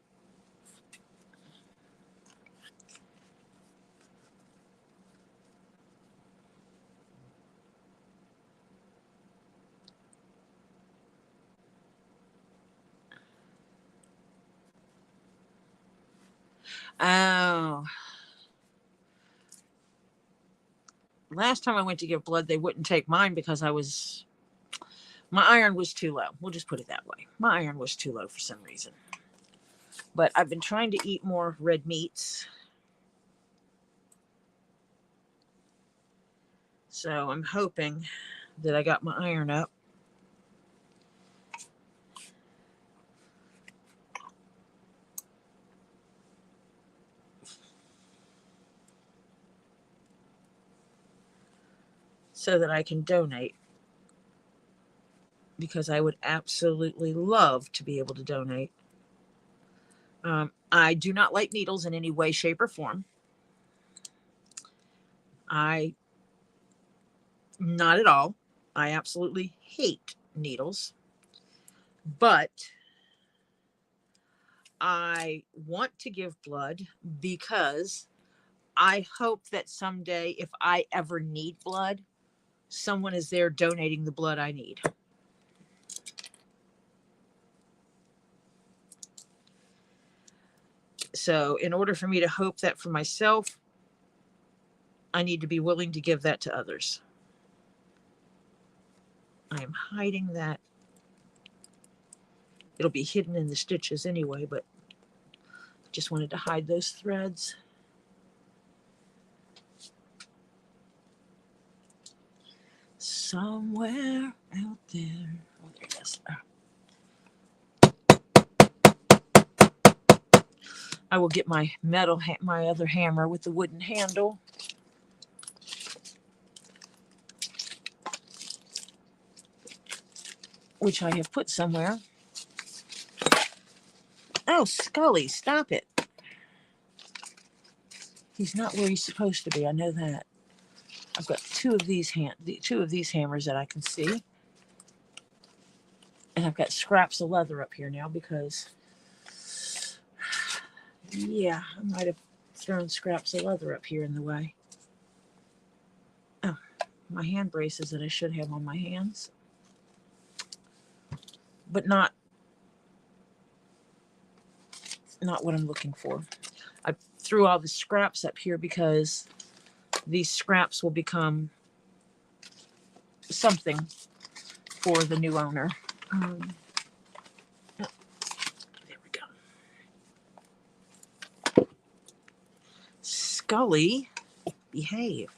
Oh. Last time I went to give blood, they wouldn't take mine because my iron was too low. We'll just put it that way. My iron was too low for some reason. But I've been trying to eat more red meats. So I'm hoping that I got my iron up. So that I can donate. Because I would absolutely love to be able to donate. I do not like needles in any way, shape, or form. Not at all. I absolutely hate needles. But I want to give blood because I hope that someday, if I ever need blood, someone is there donating the blood I need. So in order for me to hope that for myself, I need to be willing to give that to others. I am hiding that. It'll be hidden in the stitches anyway, but I just wanted to hide those threads. Somewhere out there. Oh, there it is. I will get my my other hammer with the wooden handle. Which I have put somewhere. Oh, Scully, stop it. He's not where he's supposed to be. I know that. I've got two of these hammers that I can see. And I've got scraps of leather up here now because, yeah, I might have thrown scraps of leather up here in the way. Oh, my hand braces that I should have on my hands. But not what I'm looking for. I threw all the scraps up here because these scraps will become something for the new owner. There we go. Scully, behave.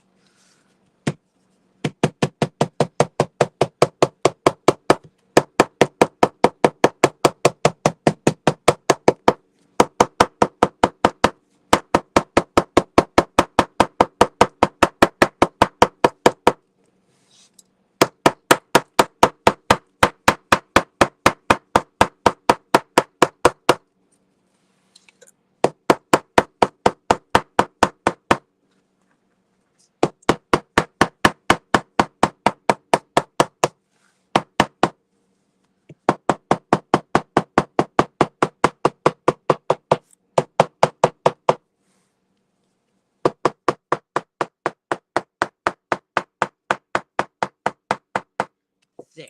There.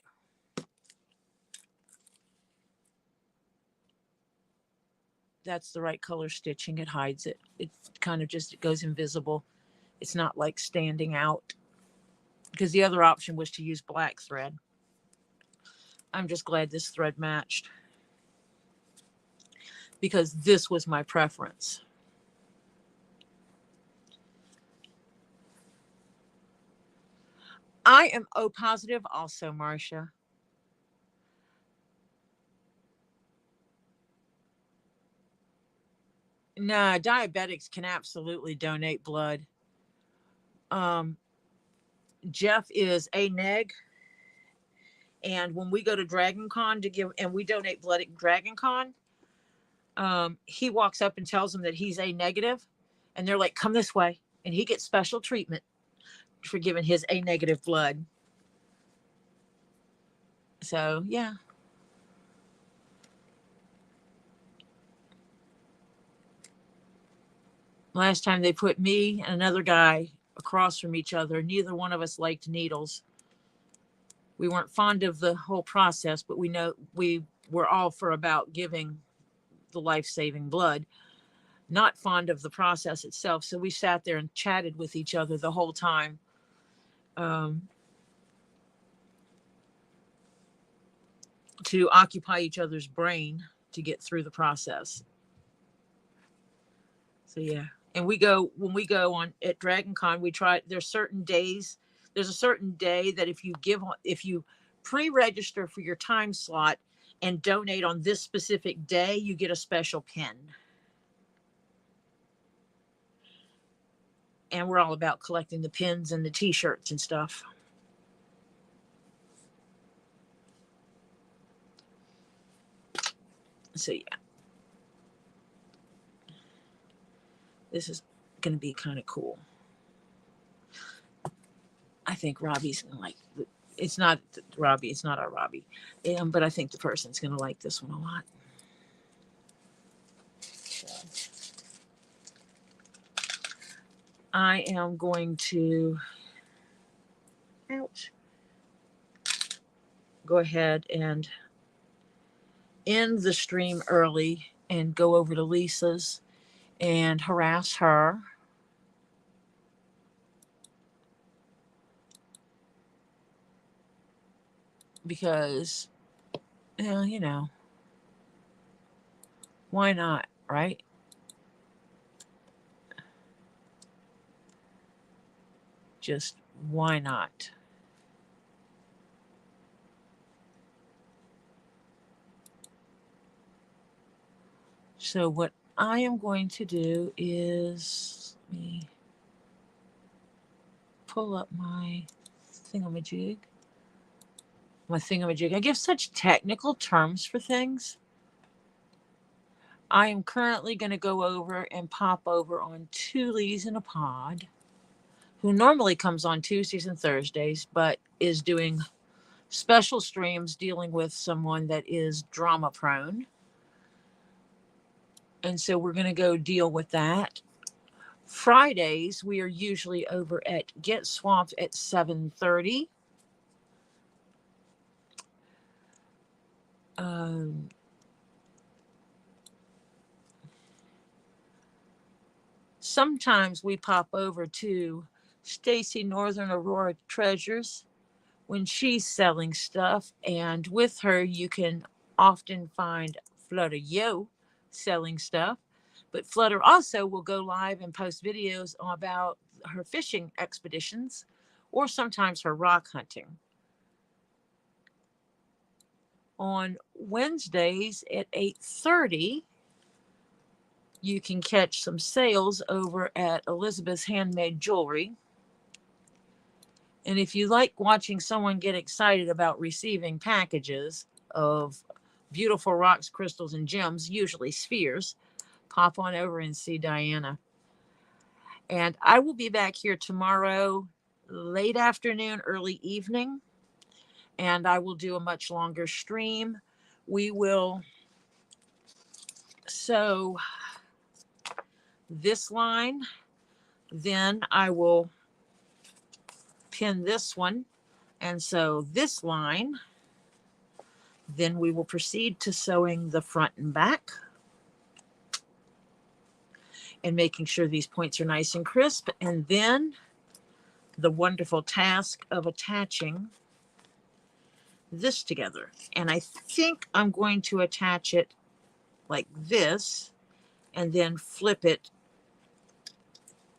That's the right color stitching. It hides it. It kind of just, it goes invisible. It's not like standing out, because the other option was to use black thread. I'm just glad this thread matched, because this was my preference. I am O positive also, Marcia. Nah, diabetics can absolutely donate blood. Um, Jeff is a neg, and when we go to Dragon Con to give, and we donate blood at Dragon Con, he walks up and tells them that he's A negative, and they're like, "Come this way," and he gets special treatment for giving his A negative blood. So yeah. Last time they put me and another guy across from each other, neither one of us liked needles. We weren't fond of the whole process, but we know we were all for about giving the life-saving blood, not fond of the process itself. So we sat there and chatted with each other the whole time. To occupy each other's brain to get through the process. So yeah. And when we go on at Dragon Con, we try, there's certain days, there's a certain day that if you pre-register for your time slot and donate on this specific day, you get a special pin. And we're all about collecting the pins and the t-shirts and stuff. So yeah. This is going to be kind of cool. I think Robbie's going to like it. It's not Robbie. It's not our Robbie. But I think the person's going to like this one a lot. So I am going to, ouch, go ahead and end the stream early and go over to Lisa's and harass her. Because, well, you know, why not, right? Just why not? So what I am going to do is, let me pull up my thingamajig. I give such technical terms for things. I am currently going to go over and pop over on Tulies in a Pod, who normally comes on Tuesdays and Thursdays, but is doing special streams dealing with someone that is drama prone. And so we're going to go deal with that. Fridays, we are usually over at Get Swamped at 7:30. Sometimes we pop over to Stacy Northern Aurora Treasures when she's selling stuff, and with her you can often find Flutter Yo selling stuff. But Flutter also will go live and post videos about her fishing expeditions or sometimes her rock hunting. On Wednesdays at 8:30, you can catch some sales over at Elizabeth's Handmade Jewelry. And if you like watching someone get excited about receiving packages of beautiful rocks, crystals, and gems, usually spheres, pop on over and see Diana. And I will be back here tomorrow, late afternoon, early evening, and I will do a much longer stream. We will sew this line, then I will pin this one And so this line, then we will proceed to sewing the front and back and making sure these points are nice and crisp. And then the wonderful task of attaching this together. And I think I'm going to attach it like this and then flip it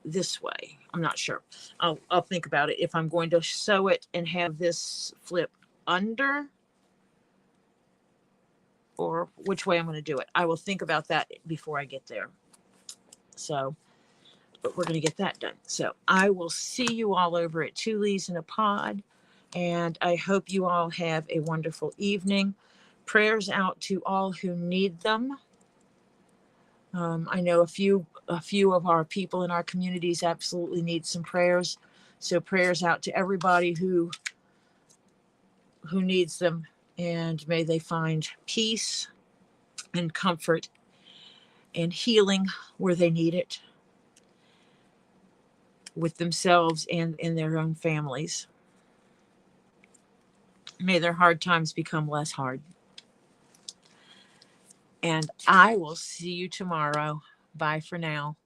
this way. I'm not sure. I'll think about it if I'm going to sew it and have this flip under or which way I'm going to do it. I will think about that before I get there. So, but we're going to get that done. So I will see you all over at Two Leaves in a Pod. And I hope you all have a wonderful evening. Prayers out to all who need them. I know a few of our people in our communities absolutely need some prayers. So prayers out to everybody who needs them, and may they find peace and comfort and healing where they need it with themselves and in their own families. May their hard times become less hard. And I will see you tomorrow. Bye for now.